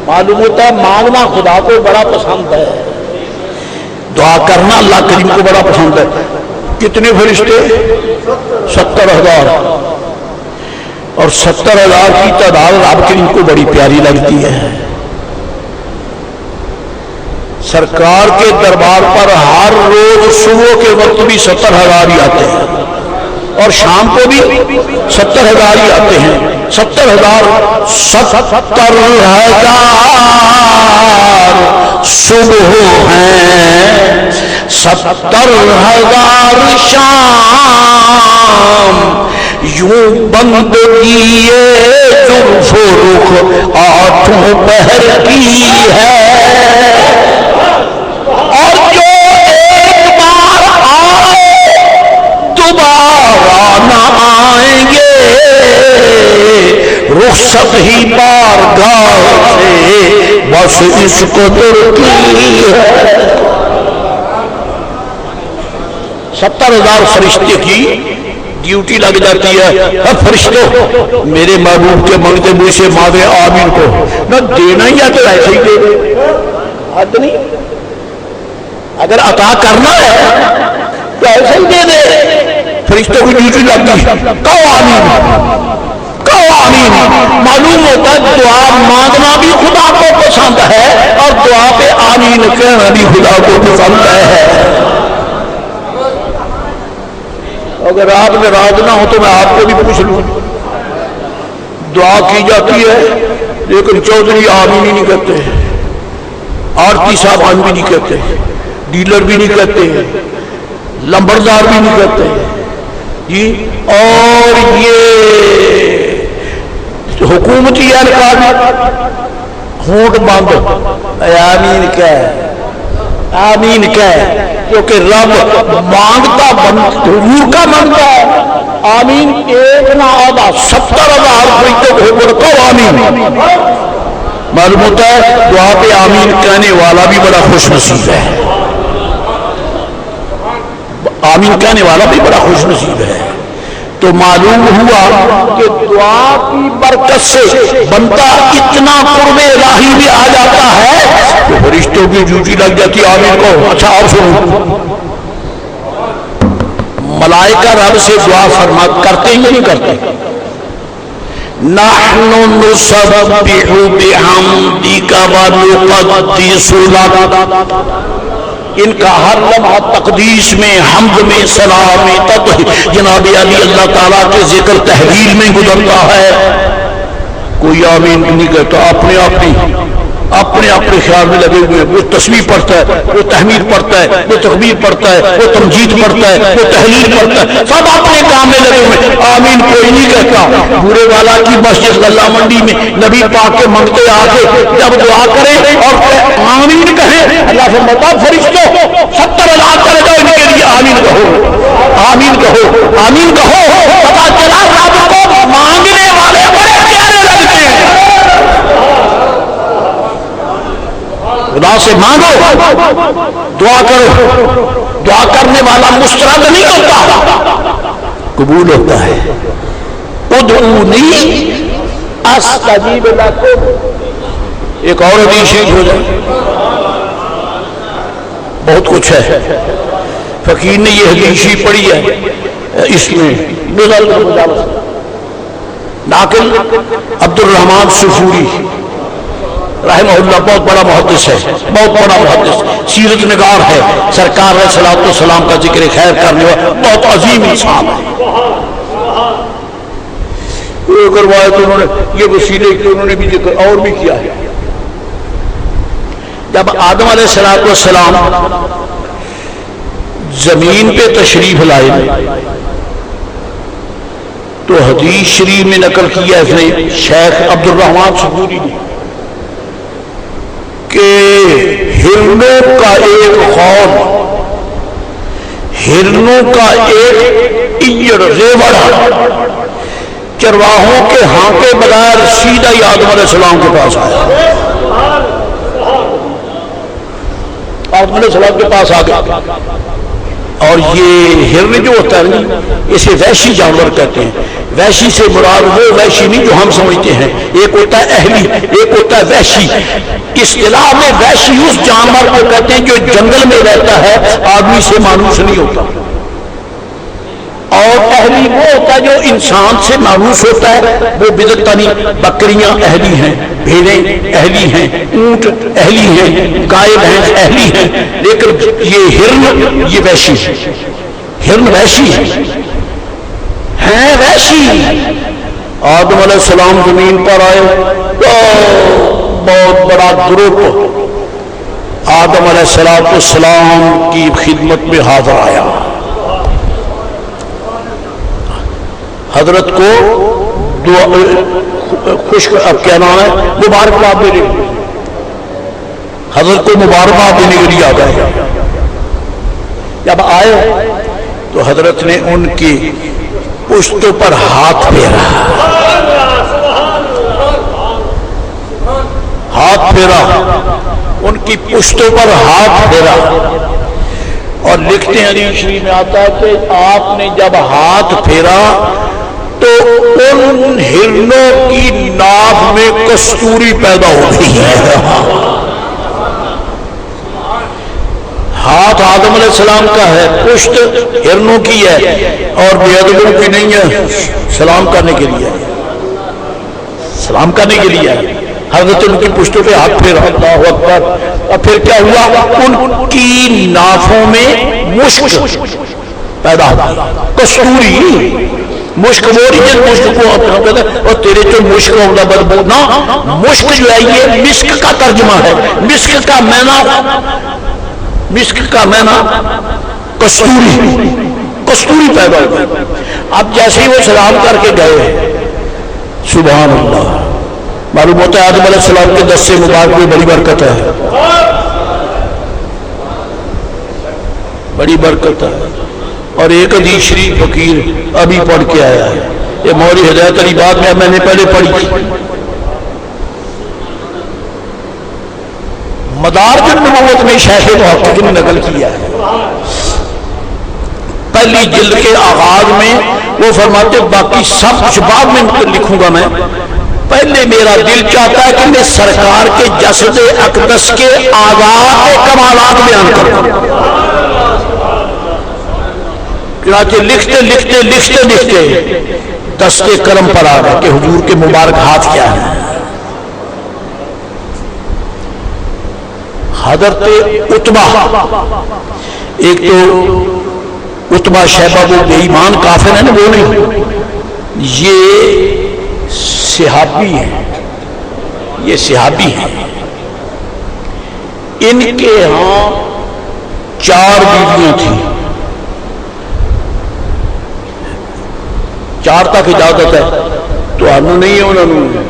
معلوم ہوتا ہے مانگنا خدا کو بڑا پسند ہے، دعا کرنا اللہ کریم کو بڑا پسند ہے. کتنے فرشتے؟ 70,000. اور 70,000 کی تعداد رب کریم کو بڑی پیاری لگتی ہے. سرکار کے دربار پر ہر روز صبح کے وقت بھی 70,000 ہی آتے ہیں، اور شام کو بھی 70,000 ہی آتے ہیں. 70,000 صبح ہیں، 70,000 شام، یوں بندگی زلف و رخ آٹھوں پہر کی ہے. اور جو ایک بار آئے دوبارہ نہ آئیں گے، رخصت ہی بارگاہ سے بس اس قدر کی ہے. 70,000 فرشتے کی ڈیوٹی لگ جاتی ہے. اب فرشتوں میرے محبوب کے منگتے منہ سے مانگے آمین کو، نہ دینا ہی ہے تو ایسے ہی دے. حد نہیں. اگر عطا کرنا ہے تو ایسے ہی دے دے. فرشتوں کی ڈیوٹی لگ گئی. کہو آمین, کہو آمین. معلوم ہوتا ہے دعا مانگنا بھی خدا کو پسند ہے اور دعا پہ آمین کہنا بھی خدا کو پسند ہے. اگر آپ میں راز نہ ہو تو میں آپ کو بھی پوچھ لوں. دعا کی جاتی ہے لیکن چودھری آمین ہی نہیں کہتے, آرتی صاحب آمین بھی نہیں کہتے, ڈیلر بھی نہیں کہتے, لمبردار بھی نہیں کہتے جی. اور یہ حکومتی اہلکار ہونٹ بند آمین کہہ, آمین کہہ, کیونکہ رب مانگتا حضور کا مانگتا ہے. آمین ایک نہ آدھا 70,000 فرشتے کو آمین. معلوم ہوتا ہے دعا پہ آمین کہنے والا بھی بڑا خوش نصیب ہے. آمین کہنے والا بھی بڑا خوش نصیب ہے. تو معلوم ہوا کہ دعا کی برکت سے بندہ اتنا قرب الہی بھی آ جاتا ہے کہ فرشتوں کی ڈیوٹی لگ جاتی ہے آمین کو. اچھا آپ سنو, ملائکہ رب سے دعا فرما کرتے ہیں یا نہیں کرتے؟ نحن نسبح بحمدک ونقدس لک. ان کا ہر لمحہ تقدیس میں, حمد میں, سلام میں, جناب علی اللہ تعالیٰ کے ذکر تحلیل میں گزرتا ہے. کوئی آمین نہیں کہتا, اپنے اپنے خیال میں لگے ہوئے. وہ تسبیح پڑھتا ہے, وہ تحمید پڑھتا ہے, وہ تکبیر پڑھتا ہے, وہ تمجید پڑھتا ہے, وہ تحلیل پڑھتا ہے, سب اپنے کام میں لگے ہوئے. آمین کوئی نہیں کہتا. بورے والا کی مسجد غلہ منڈی میں نبی پاک کے منگتے آ کے جب دعا کرے اور آمین کہے, اللہ سے بتا فرشتوں 70,000 کرے جاؤ ان کے لیے آمین کہو, آمین کہو, آمین کہو. پتا چلا رب کو مانگنے والے بڑے پیارے لگتے ہیں. خدا سے مانگو, دعا کرو. دعا کرنے والا مسترد نہیں ہوتا, قبول ہوتا ہے. ادعونی استجیب لکم. ایک اور حدیث شریف ہو جائے, بہت کچھ ہے. فقیر نے یہ حدیث شریف پڑھی ہے, اس میں ناقل عبد الرحمن صفوری رحمہ اللہ بہت بڑا محدث ہے, بہت بڑا محدث, سیرت نگار ہے, سرکار علیہ الصلوۃ والسلام کا ذکر خیر کرنے والا بہت عظیم انسان ہے. روایت انہوں نے یہ وسیلے کہ انہوں نے بھی ذکر اور بھی کیا ہے. جب آدم علیہ الصلوۃ والسلام زمین پہ تشریف لائے تو حدیث شریف میں نقل کیا اس نے شیخ عبد الرحمن صفوری نے کہ ہرنوں کا ایک خون, ہرنوں کا ایک ایڑ ریوڑ چرواہوں کے ہانکے بغیر سیدھا ہی آدم علیہ السلام کے پاس آیا. آدم علیہ السلام کے پاس آ گیا. اور یہ ہرن جو ہوتا ہے اسے وحشی جانور کہتے ہیں. وحشی سے مراد وہ وحشی نہیں جو ہم سمجھتے ہیں, ایک ہوتا ہے اہلی, ایک ہوتا ہے وحشی. اصطلاح میں وحشی اس جانور کو کہتے ہیں جو جنگل میں رہتا ہے, آدمی سے مانوس نہیں ہوتا. اور اہلی وہ ہوتا ہے جو انسان سے مانوس ہوتا ہے, وہ بدت نہیں. بکریاں اہلی ہیں, بھیڑیں اہلی ہیں, اونٹ اہلی ہیں, گائے بھینس اہلی ہیں, لیکن یہ ہرن یہ وحشی ہے. ہرن وحشی ہے وحشی. آدم علیہ السلام زمین پر آئے تو بہت بڑا گروپ آدم علیہ السلام کی خدمت میں حاضر آیا. حضرت کو خوش اب کیا نام ہے مبارکباد دینے, حضرت کو مبارکباد دینے کے لیے آ گئے. جب آئے تو حضرت نے ان کی پشتوں پر ہاتھ پھیرا, ہاتھ پھیرا, ان کی پشتوں پر ہاتھ پھیرا. اور لکھتے ہیں حدیث شریف میں آتا ہے کہ آپ نے جب ہاتھ پھیرا تو ان ہرنوں کی ناف میں کستوری پیدا ہو گئی ہے. ہاتھ آدم علیہ السلام کا ہے، پشت ہرنوں کی ہے اور بے ادبوں کی نہیں ہے، سلام کرنے کے لیے، سلام کرنے کے لیے حضرت ان کی پشتوں پہ ہاتھ پھیرا، اللہ اکبر۔ اور پھر کیا ہوا، ان کی نافوں میں مشک پیدا ہوا، کستوری مشک، وہ نہیں مشک کو اور تیرے تو مشک ہوگا بدبو نہ، مشک جو ہے یہ مسک کا ترجمہ ہے، مسک کا مینا، مسک کا مینا کستوری، کستوری پیدا ہوا۔ اب جیسے ہی وہ سلام کر کے گئے، سبحان اللہ، معلوم ہوتا ہے آدم علیہ السلام کے دس سے مبارک میں بڑی برکت ہے، بڑی برکت ہے۔ اور ایک حدیث شریف فقیر ابھی پڑھ کے آیا ہے، یہ مولوی ہدایت علی بات میں نے پہلے پڑھی تھی، مدارج النبوت میں شیخ محقق نے نقل کیا ہے، پہلی جلد کے آغاز میں وہ فرماتے باقی سب کچھ بعد میں لکھوں گا، میں پہلے میرا دل چاہتا ہے کہ میں سرکار کے جسد اقدس کے آزاد کمالات بیان کروں، چنانچہ لکھتے لکھتے لکھتے لکھتے دستے قلم پر آ گئے کہ حضور کے مبارک ہاتھ کیا ہے۔ حضرت عتبہ، ایک تو عتبہ شیبہ وہ بے ایمان کافر ہے نا، وہ نہیں، یہ صحابی ہیں، یہ صحابی ہیں، ان کے ہاں 4 بیویاں تھیں، 4 تک اجازت ہے، تو انہوں نہیں ہے، انہوں نے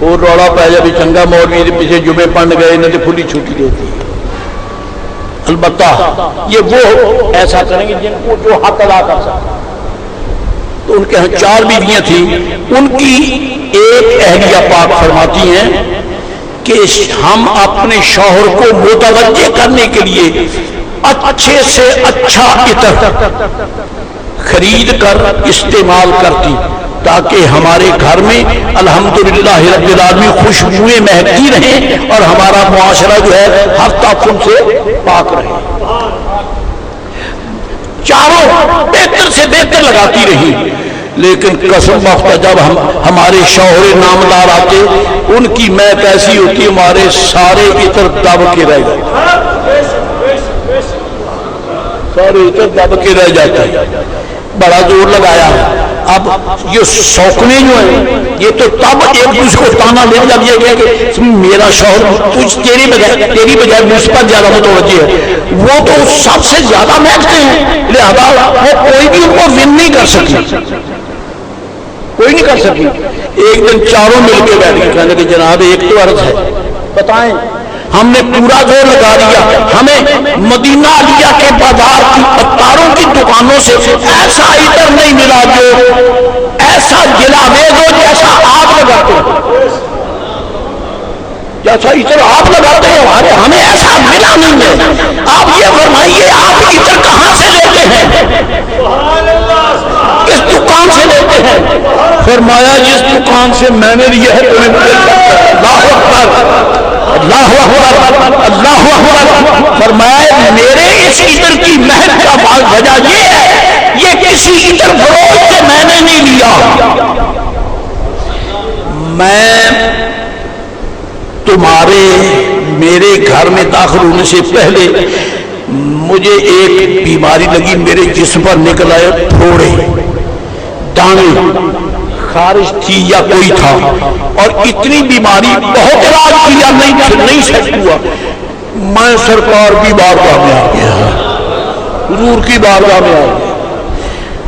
اور روڑا پہ جا بھی چنگا مولوی دے پیچھے جمعے پڑھ گئے، انہوں نے کھلی چھٹی دیتی ہے۔ البتہ یہ وہ ایسا کریں گے جن کو جو حق ادا کر سکتا، تو ان کے ہاں 4 بیویاں تھیں، ان کی ایک اہلیہ پاک فرماتی ہیں کہ ہم اپنے شوہر کو متوجہ کرنے کے لیے اچھے سے اچھا عطر خرید کر استعمال کرتی تاکہ ہمارے گھر میں الحمدللہ رب العالمین خوشبوئیں مہکتی رہیں اور ہمارا معاشرہ جو ہے ہر تعفن سے پاک رہے۔ چاروں بہتر سے بہتر لگاتی رہی، لیکن قسم بخدا جب ہمارے شوہر نامدار آتے، ان کی مہک ایسی ہوتی ہمارے سارے عطر دب کے رہ جاتے، سارے عطر دب کے رہ جاتے، بڑا زور لگایا۔ اب یہ سوکنے جو ہیں یہ تو تب ایک دوسرے کو تانا لے جب یہ کہے کہ میرا شوہر تیری بجائے مجھ پر زیادہ متوجہ ہے، وہ تو سب سے زیادہ مہکتے ہیں، لہذا وہ کوئی بھی ان کو ون نہیں کر سکی، کوئی نہیں کر سکی۔ ایک دن چاروں مل کے بیٹھ گئے، کہنے کہ جناب ایک تو عرض ہے، بتائیں ہم نے پورا زور لگا دیا، ہمیں مدینہ علیہ کے بازار کی عطاروں کی دکانوں سے ایسا عطر نہیں ملا جو ایسا جلاویز ہو جیسا آپ لگاتے ہیں، جیسا عطر آپ لگاتے ہیں ہمیں ایسا ملا نہیں ہے۔ آپ یہ فرمائیے آپ عطر کہاں سے لیتے ہیں، کس دکان سے لیتے ہیں؟ فرمایا جس دکان سے میں نے لیا ہے تمہیں مل سکتا ہے۔ اللہ اکبر، اللہ اکبر، اللہ اکبر۔ فرمایا میرے اس عطر کی مہک کا وجہ یہ ہے، یہ کسی عطر فروش سے میں نے نہیں لیا، میں تمہارے میرے گھر میں داخل ہونے سے پہلے مجھے ایک بیماری لگی، میرے جسم پر نکل آئے پھوڑے، دانے، خارش تھی یا کوئی تھا، اور اتنی بیماری بہت علاج کیا نہیں سیٹ ہوا، میں سرکار کی بارگاہ میں آ گیا، حضور کی بارگاہ میں آ گیا،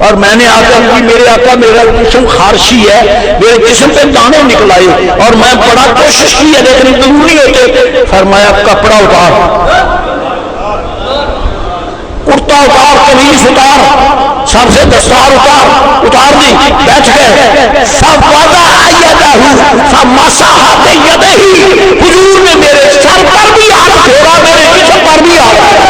اور میں نے آقا کی میرے آقا میرا جسم خارشی ہے، میرے جسم پہ دانے نکل آئے اور میں بڑا کوشش کی ہے لیکن دور نہیں ہوتے۔ فرمایا کپڑا اتار، کرتا اتار، قمیص اتار، سر سے دستار اتار دی، بیٹھ گئے۔ حضور نے میرے سر پر بھی ہاتھ پھیرا، میرے جسم پر بھی ہاتھ پھیرا۔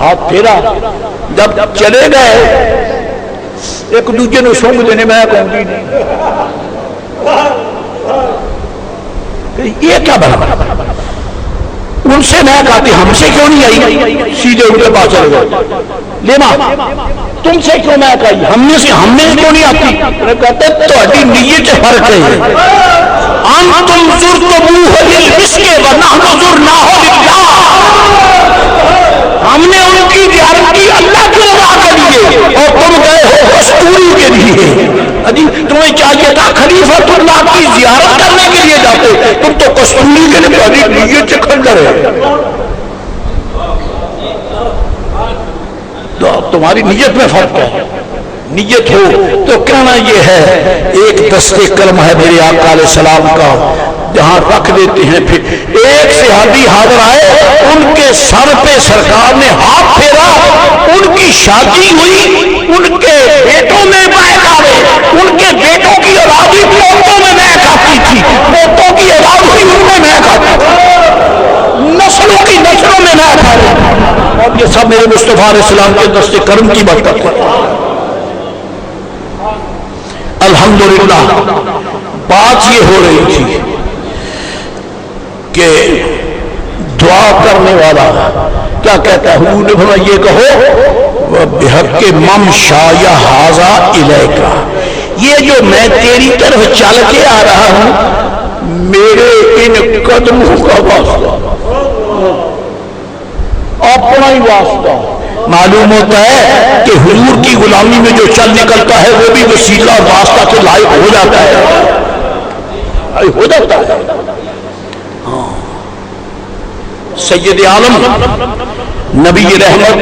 ہاتھ پھیرا، جب چلے گئے ایک دوسرے نے سونگ دینے میں کہوں گی نہیں یہ کیا بنا، ان سے میں کہتی ہم سے کیوں نہیں آئی، سیدھے ان کے پاس چلے گئے، لیما تم سے کیوں میں کہی، ہم نے کیوں نہیں آتی، کہتے تہاڈی نیت فرق ہے، انتم زرتموہ للمسک ونحن زرناہ للہ، ہم نے ان کی زیارت کی اللہ کی رضا کے لیے اور تم گئے ہو کستوری کے لیے، تمہیں چاہیے تھا خلیفۃ اللہ کی زیارت کرنے کے لیے جاتے، تم تو کستوری کے لیے نیت سے کھنڈر ہے، تمہاری نیت میں فرق ہے، نیت ہو تو کہنا یہ ہے، ایک دستے کلمہ ہے میرے آقا علیہ السلام کا جہاں رکھ دیتے ہیں، پھر ایک صحابی حاضر آئے، ان کے سر پہ سرکار نے ہاتھ پھیرا، ان کی شادی ہوئی، ان کے بیٹوں میں مہک آئے، ان کے بیٹوں کی اولاد ہوئی، پوتوں میں مہک آتی تھی، پوتوں کی اولاد ہوئی ان میں مہک آتی تھی، نسلوں کی نسلوں میں مہک آئی، اور یہ سب میرے مصطفیٰ علیہ السلام کے دست کرم کی برکت ہے۔ الحمدللہ بات یہ ہو رہی تھی کہ دعا کرنے والا کیا کہتا ہے، حضور نے فرمایا یہ کہو بحق من شاء ھذا الیک، یہ جو میں تیری طرف چل کے آ رہا ہوں میرے ان قدموں کا واسطہ، اپنا ہی واسطہ، معلوم ہوتا ہے کہ حضور کی غلامی میں جو چل نکلتا ہے وہ بھی وسیلہ اور واسطہ کے لائق ہو جاتا ہے، ہو جاتا ہے۔ سید عالم نبی رحمت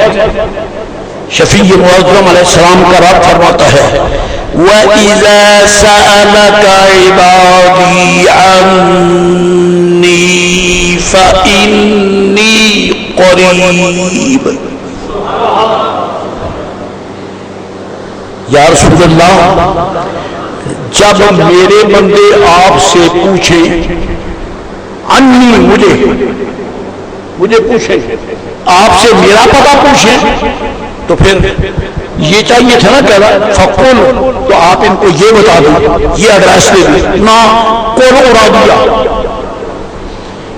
شفیع معظم علیہ السلام کا رب فرماتا ہے وَإِذَا سَأَلَكَ عِبَادِي عَنِّي فَإِنِّي قَرِيبٌ، یا رسول اللہ جب میرے بندے آپ سے پوچھیں، عنی مجھے پوچھیں، آپ سے میرا پتہ پوچھیں، تو پھر یہ چاہیے تھا نا کہنا فقل، تو آپ ان کو یہ بتا دیں، یہ ایڈریس دے دیں، نہ قول ارادیہ،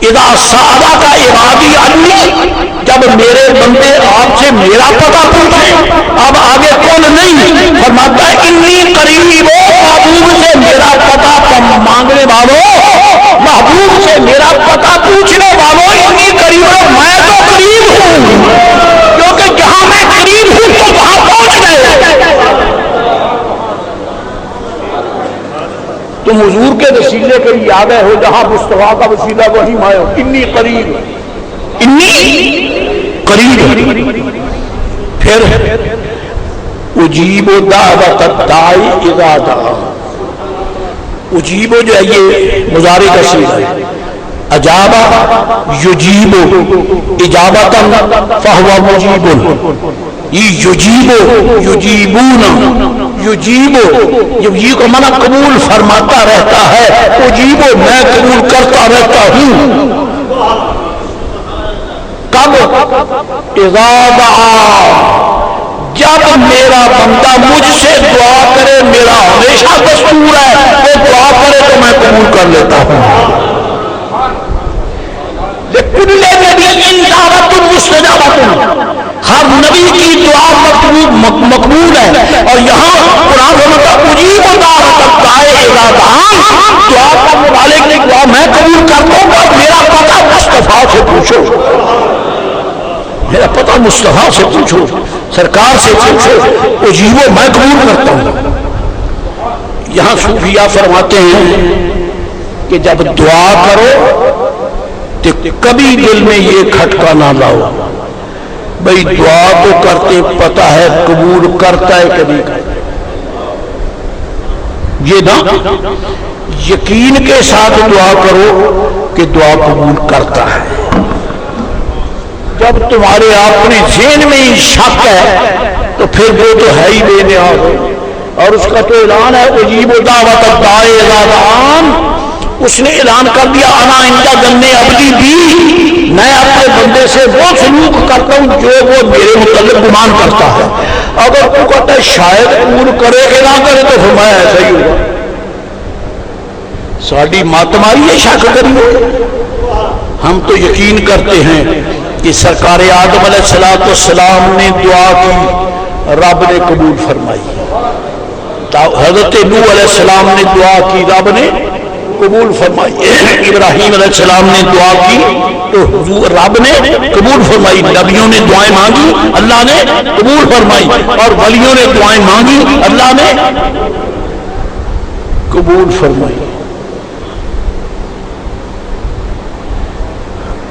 اذا سألک عبادی عنی، جب میرے بندے آپ سے میرا پتہ پوچھیں، اب آگے کون نہیں، فرماتا ہے انی قریب، محبوب سے میرا پتہ مانگنے والوں، محبوب سے میرا پتہ پوچھنے والوں انی قریب، میں تو قریب ہوں، کیونکہ جہاں میں قریب ہوں تو وہاں پہنچ گئے، تم حضور کے وسیلے کے لیے آ گئے ہو، جہاں مصطفیٰ کا وسیلہ وہی مائے، انی قریب، انی قریب، پھر اجیب دعوت الداعی اذا دعان، اجیب جو ہے یہ مضارع کا صیغہ ہے، اجابہ یجیب اجابتا فہو مجیب، یجیب یجیبون یجیب، یہ کو منع قبول فرماتا رہتا ہے، اجیب میں قبول کرتا رہتا ہوں، کب اذا دعا، جب میرا بندہ مجھ سے دعا کرے، میرا ہمیشہ دستور ہے وہ دعا کرے تو میں قبول کر لیتا ہوں، لیکن نبی دعوت مستجابۃ، ہر نبی کی دعا مقبول ہے، اور یہاں قرآن فرماتا ہے اجیب دعوت الداعی اذا دعان، دعا کرنے والے کی دعا میں قبول کرتا ہوں، اور میرا پتہ مصطفیٰ سے پوچھو، میرا پتہ مصطفیٰ سے پوچھو، سرکار سے پوچھو، اجیبو میں قبول کرتا ہوں۔ یہاں صوفیاء فرماتے ہیں کہ جب دعا کرو تو کبھی دل میں یہ کھٹکا نہ لاؤ، بھئی دعا تو کرتے پتہ ہے قبول کرتا ہے کبھی، یہ نہ یقین کے ساتھ دعا کرو کہ دعا قبول کرتا ہے۔ جب تمہارے اپنے ذہن میں ہی شک ہے تو پھر وہ تو ہے ہی بے نیاز، اور اس کا تو اعلان ہے اجیب دعوت الداعی اذا دعان، اس نے اعلان کر دیا انا اندا گنے ابدی بھی، میں اپنے بندے سے وہ سلوک کرتا ہوں جو وہ میرے متعلق گمان کرتا ہے۔ اگر تو کہتا ہے شاید پور کرے کہ نہ کرے تو فرمایا ایسا ہی ہوگا۔ ساڑی ماتماری ہے شک کریے، ہم تو یقین کرتے ہیں کہ سرکار آدم علیہ السلام نے دعا کی، رب نے قبول فرمائی۔ حضرت نوح علیہ السلام نے دعا کی، رب نے قبول فرمائی۔ ابراہیم علیہ السلام نے دعا کی تو رب نے قبول فرمائی۔ نبیوں نے دعائیں مانگی، اللہ نے قبول فرمائی، اور ولیوں نے دعائیں مانگی، اللہ نے قبول فرمائی۔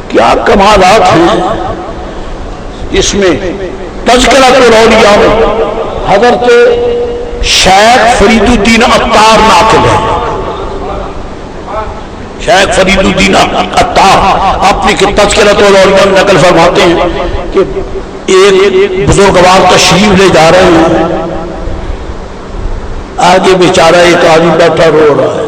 کیا کمالات ہیں اس میں۔ تذکرۃ الاولیاء میں حضرت شیخ فرید الدین عطار ناقل ہے۔ شیخ فرید الدین عطار اپنی تذکرۃ الاولیاء میں نقل فرماتے ہیں کہ ایک بزرگوار تشریف لے جا رہے ہیں، آگے بیچارہ ایک آدمی بیٹھا رو رہا ہے،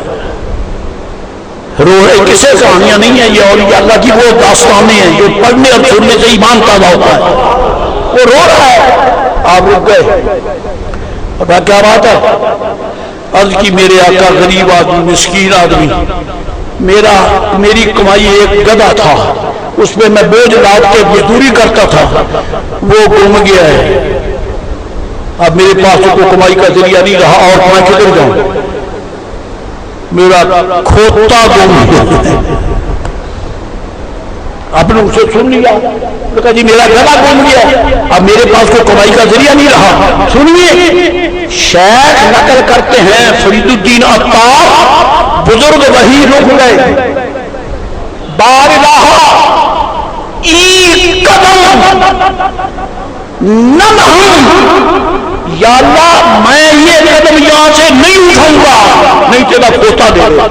رو رہے کسے کہانیاں نہیں ہیں، یہ اولیاء اللہ کی وہ داستانیں ہیں جو پڑھنے اور سننے سے ایمان تازہ ہوتا ہے۔ وہ رو رہا ہے، آپ رک گئے، پتا کیا بات ہے؟ عرض کی میرے آقا غریب آدمی، مسکین آدمی، میری کمائی ایک گدھا تھا، اس پہ میں بوجھ لاد کے مزدوری کرتا تھا، وہ گم گیا ہے، اب میرے پاس تو کوئی کمائی کا ذریعہ نہیں رہا، اور میں کدھر جاؤں؟ میرا کھوتا گم گیا۔ آپ نے اسے سن لیا، کہا جی میرا گدھا گم گیا، اب میرے پاس کوئی کمائی کا ذریعہ نہیں رہا۔ سنیے، شیخ نقل کرتے ہیں فرید الدین عطار بزرگ وہی رک گئے، بارگاہ ایک قدم نہ، یا اللہ میں یہ قدم یہاں سے نہیں اٹھاؤں گا، نہیں تیرا پوتا دے گا۔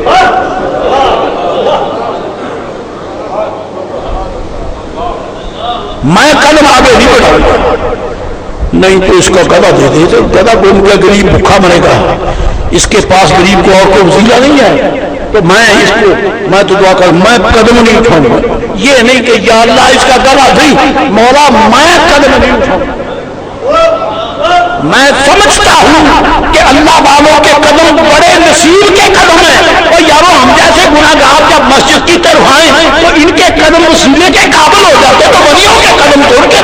میں قدم آگے نہیں بڑھاؤں گا، نہیں تو اس کو گدھا دے دے، تو گدھا گم گیا، غریب بھوکا مرے گا، اس کے پاس غریب کو اور کوئی وسیلہ نہیں ہے، تو میں تو دعا کر میں قدم نہیں اٹھاؤں گا۔ یہ نہیں کہ یا اللہ اس کا گدھا نہیں، مولا میں قدم نہیں اٹھاؤں گا۔ میں سمجھتا ہوں کہ اللہ والوں کے قدم بڑے نصیب کے قدم ہیں، اور یارو ہم جیسے گناہگار جب مسجد کی طرف آئیں تو ان کے قدم وسیلے کے قابل ہو جاتے، تو ولیوں کے قدم توڑ کے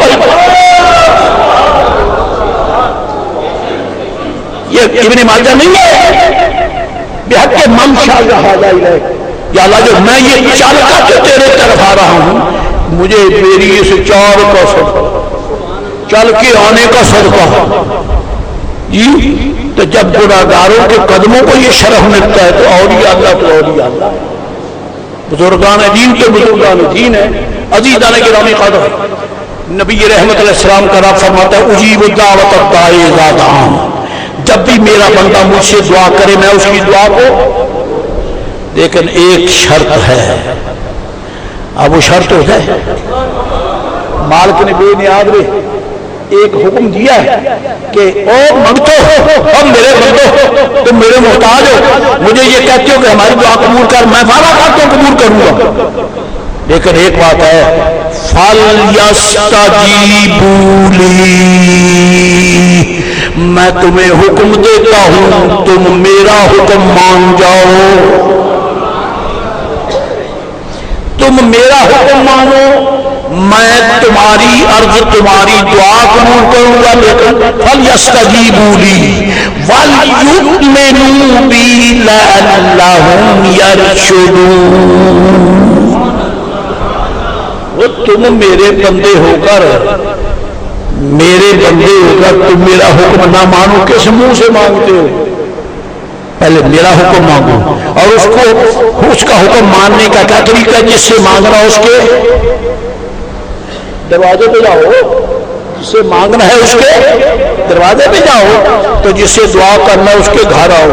یہ ابن ماجہ نہیں ہے، بحق من شاء یا اللہ جو میں یہ چل کر جو تیرے طرف آ رہا ہوں، مجھے میری اس چار کا صدقہ، چل کے آنے کا صدقہ جی۔ تو جب گناہگاروں کے قدموں کو یہ شرف ملتا ہے تو اولیاء اللہ تو اولیاء اللہ، بزرگان دین تو بزرگان دین ہے۔ عزیزان گرامی قدر، نبی رحمت علیہ السلام کا رب فرماتا ہے اجیب الدعوۃ الداعی اذا دعان، جب بھی میرا بندہ مجھ سے دعا کرے میں اس کی دعا کو، لیکن ایک شرط ہے، اب وہ شرط ہوتا ہے، مالک نے بے نیاز میں ایک حکم دیا ہے کہ او منگتو اور میرے بندو تم میرے محتاج ہو، مجھے یہ کہتے ہو کہ ہماری دعا قبول کر، میں وعدہ کرتا ہوں قبول کروں گا، لیکن ایک بات ہے فَلْيَسْتَجِيبُوا لِي، میں تمہیں حکم دیتا ہوں تم میرا حکم مان جاؤ، تم میرا حکم مانو، میں تمہاری عرض تمہاری دعا قبول کروں گا، لیکن فَلْيَسْتَجِيبُوا لِي وَلْيُؤْمِنُوا بِي لَعَلَّهُمْ يَرْشُدُونَ۔ وہ تم میرے بندے ہو کر تم میرا حکم نہ مانو، کس منہ سے مانگتے ہو؟ پہلے میرا حکم مانگو، اور اس کا حکم ماننے کا کیا طریقہ ہے؟ جس سے مانگنا اس کے دروازے پہ جاؤ، جس سے مانگنا ہے اس کے دروازے پہ جاؤ، تو جس سے دعا کرنا اس کے گھر آؤ،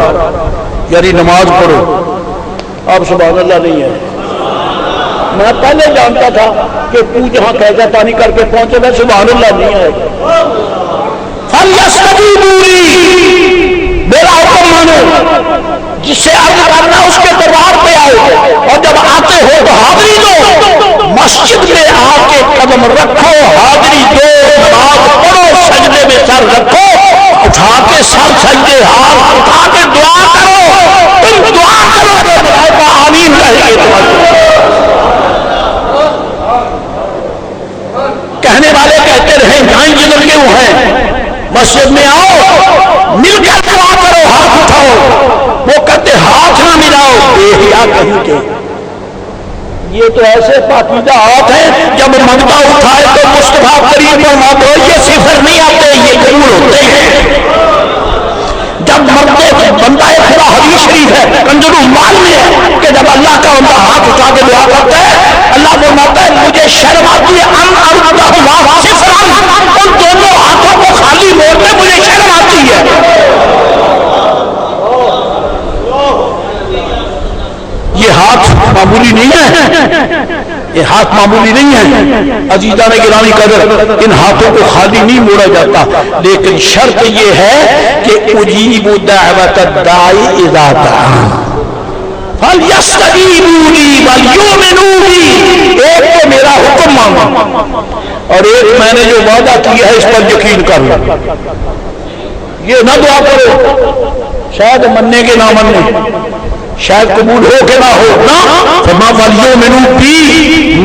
یعنی نماز پڑھو۔ اب سبحان اللہ نہیں ہے، میں پہلے جانتا تھا کہ تو جہاں قیضہ پانی کر کے پہنچے، میں سبحان اللہ نہیں ہے۔ فَلْيَسْتَجِيبُوا لِي، میرا حکم مانو، جسے عرض کرنا اس کے دربار پہ آؤ، اور جب آتے ہو تو حاضری دو، مسجد میں آ کے قدم رکھو، حاضری دو، نماز پڑھو، سجدے میں سر رکھو، اٹھا کے سر سجدے، ہاتھ اٹھا کے دعا کرو، تم دعا کرو تو ملائکہ آمین کہیں گے تمہارے۔ کہنے والے کہتے رہے جائیں جدھر کے وہ ہیں، مسجد میں آؤ، مل کر دعا کرو، ہاتھ اٹھاؤ، وہ کہتے ہاتھ نہ ملاؤ، بے حیا کہیں کے۔ یہ تو ایسے پاکیزہ ہاتھ ہیں، جب منگتا اٹھائے تو مصطفیٰ کریم فرماتے ہو یہ صفر نہیں آتے، یہ قبول ہوتے ہیں۔ جب مرتے بندہ خدا حدیث شریف ہے، کنزُل المال میں ہے کہ جب اللہ کا بندہ ہاتھ اٹھا کے دعا کرتا ہے، اللہ فرماتا ہے مجھے شرم آتی ہے ان اردا اللہ صفرا، ان دونوں ہاتھوں کو خالی موڑنے مجھے شرم آتی ہے۔ یہ ہاتھ معمولی نہیں ہے، یہ ہاتھ معمولی نہیں ہے عزیزان گرامی قدر، ان ہاتھوں کو خالی نہیں موڑا جاتا، لیکن شرط یہ ہے کہ اجیب دعوت الداعی اذا دعان فلیستجیبوا لی ولیؤمنوا بی، ایک تو میرا حکم مانگو اور ایک میں نے جو وعدہ کیا ہے اس پر یقین کر لو۔ یہ نہ دعا کرو شاید مننے کے نہ مننے، شاید قبول ہو کے نہ ہو، نہ فرما ولیؤمنوا بی،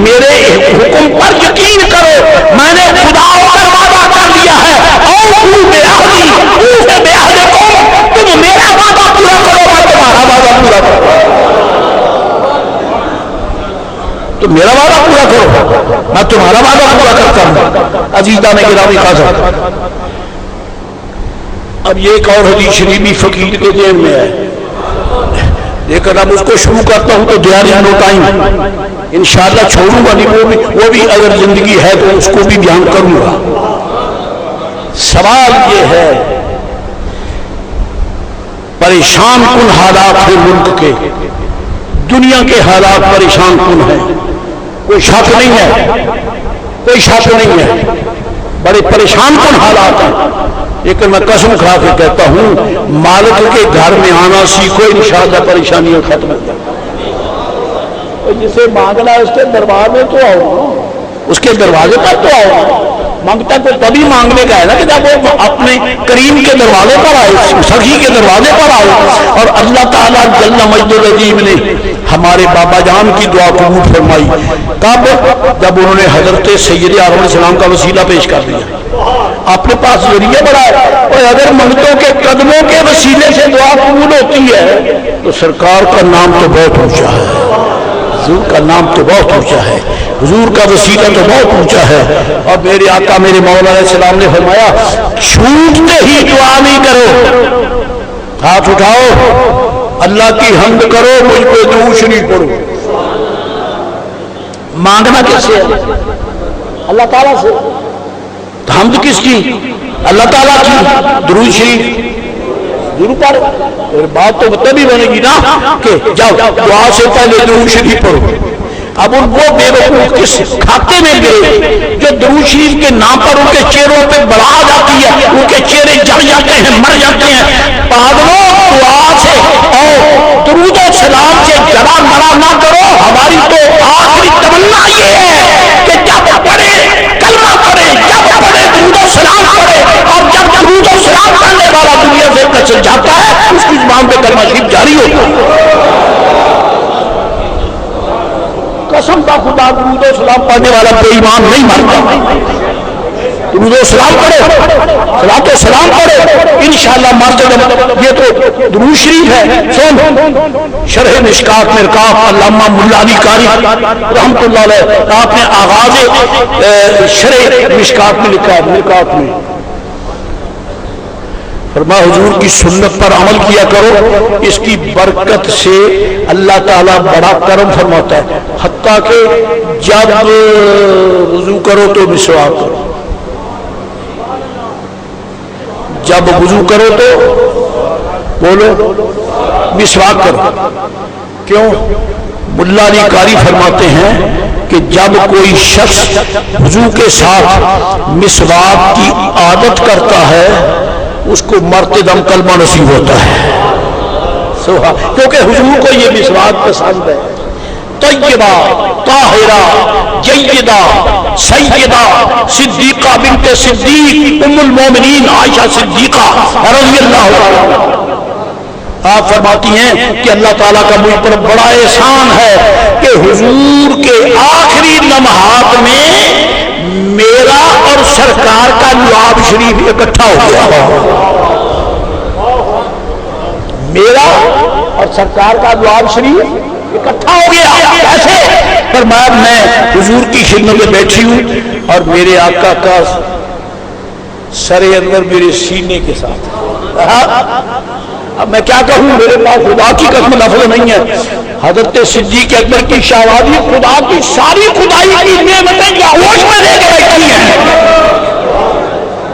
میرے حکم پر یقین کرو، میں نے خدا ہو کر وعدہ کر لیا ہے، اوفوا بعہدی اوف بعہدکم، تم میرا وعدہ پورا کرو میں تمہارا وعدہ پورا کروں، تم میرا وعدہ پورا کرو میں تمہارا وعدہ پورا کرتا ہوں۔ عزیزان گرامی قدر، اب یہ ایک اور حدیث شریف بھی فقیر کے ذہن میں ہے، لیکن اب اس کو شروع کرتا ہوں تو دیار نو ٹائم انشاءاللہ چھوڑوں گا نہیں، وہ بھی اگر زندگی ہے تو اس کو بھی بیان کروں گا۔ سوال یہ ہے پریشان کن حالات ہیں ملک کے، دنیا کے حالات پریشان کن ہیں، کوئی شک نہیں ہے، کوئی شک نہیں ہے، بڑے پریشان کن حالات ہیں، لیکن میں قسم کھا کے کہتا ہوں مالک کے گھر میں آنا سیکھو، انشاءاللہ پریشانیاں ختم ہو جائیں۔ جسے مانگنا ہے اس کے دروازے میں تو آؤ، اس کے دروازے پر تو آؤ، مانگتا تو تبھی مانگنے کا ہے نا کہ جب وہ اپنے کریم کے دروازے پر آئے، سخی کے دروازے پر آئے، اور اللہ تعالیٰ جل مجد العظیم نے ہمارے بابا جان کی دعا قبول فرمائی، کب جب انہوں نے حضرت سید اعظم علیہ السلام کا وسیلہ پیش کر دیا، اپنے پاس ذریعہ بڑھایا، اور اگر منگتوں کے قدموں کے وسیلے سے دعا قبول ہوتی ہے تو سرکار کا نام تو بہت اونچا ہے، حضور کا نام تو بہت اونچا ہے، حضور کا وسیلہ تو بہت اونچا ہے۔ اور میرے آقا میرے مولا علیہ السلام نے فرمایا چھوٹتے ہی دعا نہیں کرو، ہاتھ اٹھاؤ، اللہ کی حمد کرو، مجھ پہ درود شریف پڑھو۔ مانگنا کس سے ہے؟ اللہ تعالیٰ سے۔ حمد کس کی؟ اللہ تعالیٰ کی۔ درود شریف ضرور پڑھ، بات تو تبھی بنے گی نا کہ جب دعا سے پہلے درود شریف پڑھو۔ اب ان وہ بے وقوف کس کھاتے میں گئے جو درود شریف کے نام پر ان کے چہروں پہ بڑھا آ جاتی ہے، ان کے چہرے جل جاتے ہیں، مر جاتے ہیں۔ پاگلوں دعا سے اور درود و سلام سے جڑا مرا نہ کرو، ہماری تو آخری تمنا یہ ہے کہ جب پڑھے کلمہ پڑھے، جب پڑھے درود و سلام پڑھے، اور جب درود و سلام پڑھنے والا دنیا سے کچل جاتا ہے اس کی زبان پہ کلمہ شریف جاری ہوتا ہے۔ قسم کا خدا درود و سلام پڑھنے والا بے ایمان نہیں مرتا۔ درود و سلام پڑھے، صلاۃ و سلام پڑھے، انشاءاللہ مر جائے۔ یہ تو درود شریف ہے۔ سن شرح مشکات میں کاف علامہ ملا علی قاری رحمۃ اللہ علیہ آپ نے آغاز شرح مشکات میں لکھا ہے، مشکات میں فرما حضور کی سنت پر عمل کیا کرو، اس کی برکت سے اللہ تعالیٰ بڑا کرم فرماتا ہے، حتیٰ کہ جب وضو کرو تو مسواک کرو، جب وضو کرو تو بولو مسواک کرو۔ کیوں؟ ملا علی قاری فرماتے ہیں کہ جب کوئی شخص وضو کے ساتھ مسواک کی عادت کرتا ہے اس کو مرتے دم کلمہ نصیب ہوتا ہے۔ کیونکہ حضور کو یہ مسواک پسند ہے. طیبہ طاہرہ جیدہ سیدہ صدیقہ بنت صدیق ام المومنین عائشہ صدیقہ رضی اللہ عنہا. آپ فرماتی ہیں کہ اللہ تعالیٰ کا مجھ پر بڑا احسان ہے کہ حضور کے آخری لمحات میں میرا اور سرکار کا لعاب شریف اکٹھا ہو گیا. میرا اور سرکار کا لعاب شریف اکٹھا ہو گیا. کیسے؟ فرمایا میں حضور کی خدمت میں بیٹھی ہوں اور میرے آقا کا سر انور میرے سینے کے ساتھ. اب میں کیا کہوں، میرے پاس خدا کی قسم لفظ نہیں ہے. حضرت صدیق اکبر کی شہوادی خدا کی ساری خدائی کی نعمتیں ہوش میں لے کے بیٹھی ہیں.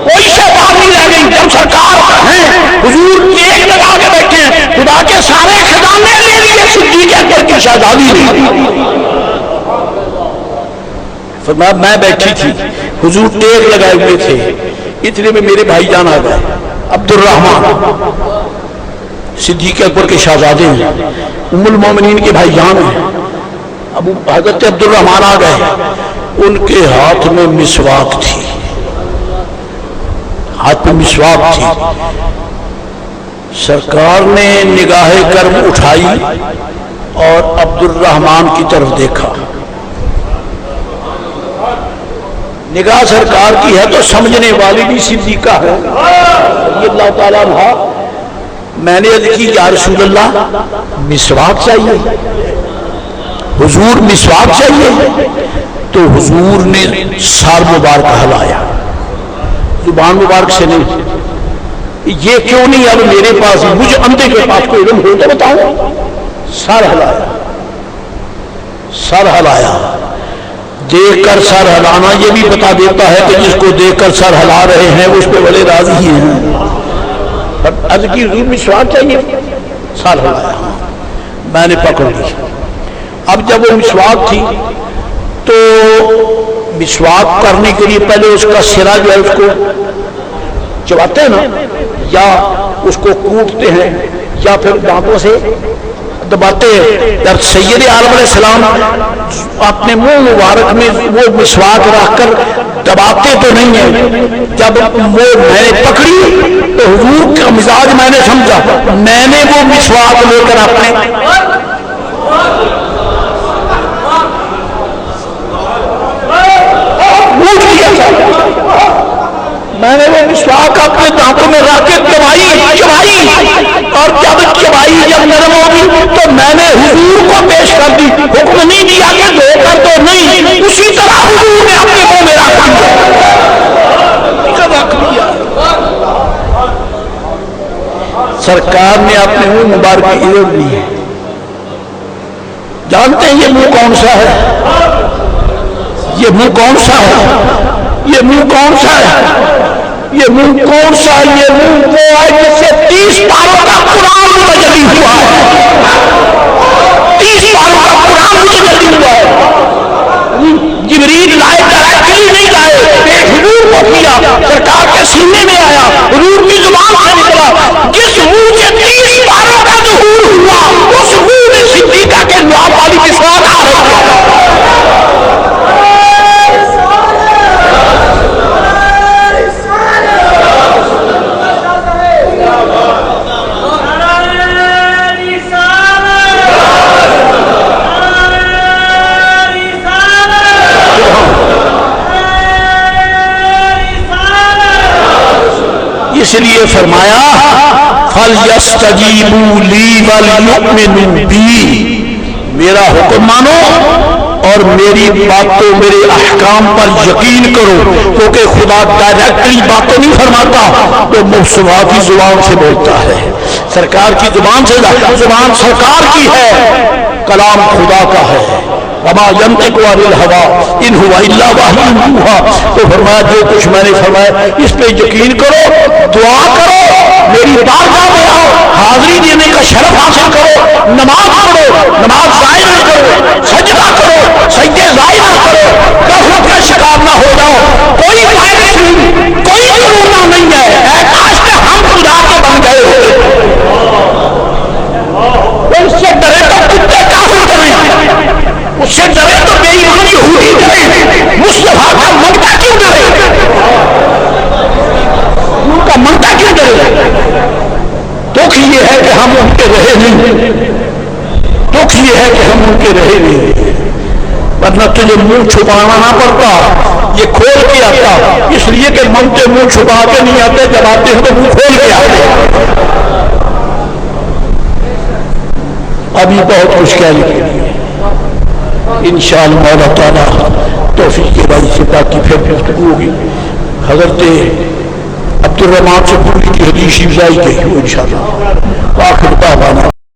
کوئی شے باہر نہیں رہ گئی. جب سرکار ہیں حضور ایک لگا کے بیٹھے ہیں، خدا کے سارے خزانے لے لیے صدیق اکبر کی شہزادی نے. فرمایا میں بیٹھی تھی، حضور ٹیک لگائے ہوئے تھے، اتنے میں میرے بھائی جان آ گئے. عبد الرحمن صدیق اکبر کے شہزادے ہیں، ام المومنین کے بھائی جان ہیں. ابو حضرت عبد الرحمن آ گئے، ان کے ہاتھ میں مسواک تھی، ہاتھ میں مسواک تھی. سرکار نے نگاہ کرم اٹھائی اور عبد الرحمن کی طرف دیکھا. نگاہ سرکار کی ہے تو سمجھنے والی بھی صدیقہ ہے رضی اللہ تعالیٰ عنہ. میں نے عرض کی یا رسول اللہ مسواک چاہیے، حضور مسواک چاہیے. تو حضور نے سر مبارک ہلایا، زبان مبارک سے نہیں. یہ کیوں نہیں اب میرے پاس، مجھے اندھے کے پاس کوئی علم ہو تو بتاؤ. سر ہلایا، سر ہلایا. دیکھ کر سر ہلانا یہ بھی بتا دیتا ہے کہ جس کو دیکھ کر سر ہلا رہے ہیں اس پہ بڑے راضی ہیں. عرض کی حضور مسواک چاہیے، سر ہلایا. میں نے پکڑ لی. اب جب وہ مسواک تھی تو مسواک کرنے کے لیے پہلے اس کا سرا جو ہے اس کو چباتے ہیں نا، یا اس کو کوٹتے ہیں یا پھر دانتوں سے دباتے ہیں. جب سید عالم علیہ السلام اپنے منہ مبارک میں وہ مسواک رکھ کر دباتے تو نہیں ہیں. جب وہ میں نے پکڑی تو حضور کا مزاج میں نے سمجھا، میں نے وہ مسواک لے کر اپنے میں نے وہ مسواک اپنے دانتوں میں رکھ کے چبائی اور جب چبائی جب نرم ہوگی تو میں نے حضور کو پیش کر دی. حکم نہیں دیا کہ دھو کر تو نہیں، اسی طرح حضور نے اپنے منہ میں رکھ دیا. سرکار نے اپنے منہ مبارک کی اذن دی ہے. جانتے ہیں یہ منہ کون سا ہے؟ یہ منہ کون سا ہے؟ یہ منہ کون سا ہے؟ یہ منہ کون سا ہے؟ یہ منہ وہ ہے جس سے 30 پاروں کا قرآن متجلی ہوا ہے. 30 پاروں کا قرآن متجلی ہوا ہے. جبریل لائے ڈائریکٹلی نہیں لائے، حضور کو کیا، سرکار کے سینے میں آیا، حضور کی زبان سے نکلا. جس منہ سے 30 پاروں کا ظہور ہوا اس منہ میں صدیقہ کے لعاب والی مسواک آ رہی ہے. اس لیے فرمایا فَلْيَسْتَجِيبُوا لِي وَلْيُؤْمِنُوا بِي، میرا حکم مانو اور میری باتوں میرے احکام پر یقین کرو. کیونکہ خدا ڈائریکٹلی باتیں نہیں فرماتا، وہ مصطفیٰ کی زبان سے بولتا ہے، سرکار کی زبان سے. زبان سرکار کی ہے، کلام خدا کا ہے. وما ينطق عن الهوى ان هو الا وحی یوحی. تو فرمایا جو کچھ میں نے فرمایا اس پہ یقین کرو، دعا کرو، میری بارگاہ میں آؤ، حاضری دینے کا شرف حاصل کرو، نماز پڑھو، نماز ضائع نہ کرو، سجدہ کرو، سجدے ضائع نہ کرو، غفلت کا شکار نہ ہو جاؤ. کوئی خواہش نہیں، کوئی ضرورت نہیں ہے. اے کاش کہ ہم خدا کے بن گئے ہوتے. یہ منہ چھپانا نہ پڑتا، یہ کھول کے آتا، اس لیے کہ منگتے منہ چھپا کے نہیں آتے، جب آتے ہیں تو منہ کھول کے آتے ہیں۔ ابھی بہت مشکل ہے، انشاءاللہ مولا تعالیٰ توفیق کے بعد سے باقی پھر گفتگو ہوگی۔ حضرت عبدالرحمان سے پوری کی حدیث افزائی گئی وہ انشاءاللہ۔ آخر دعوانا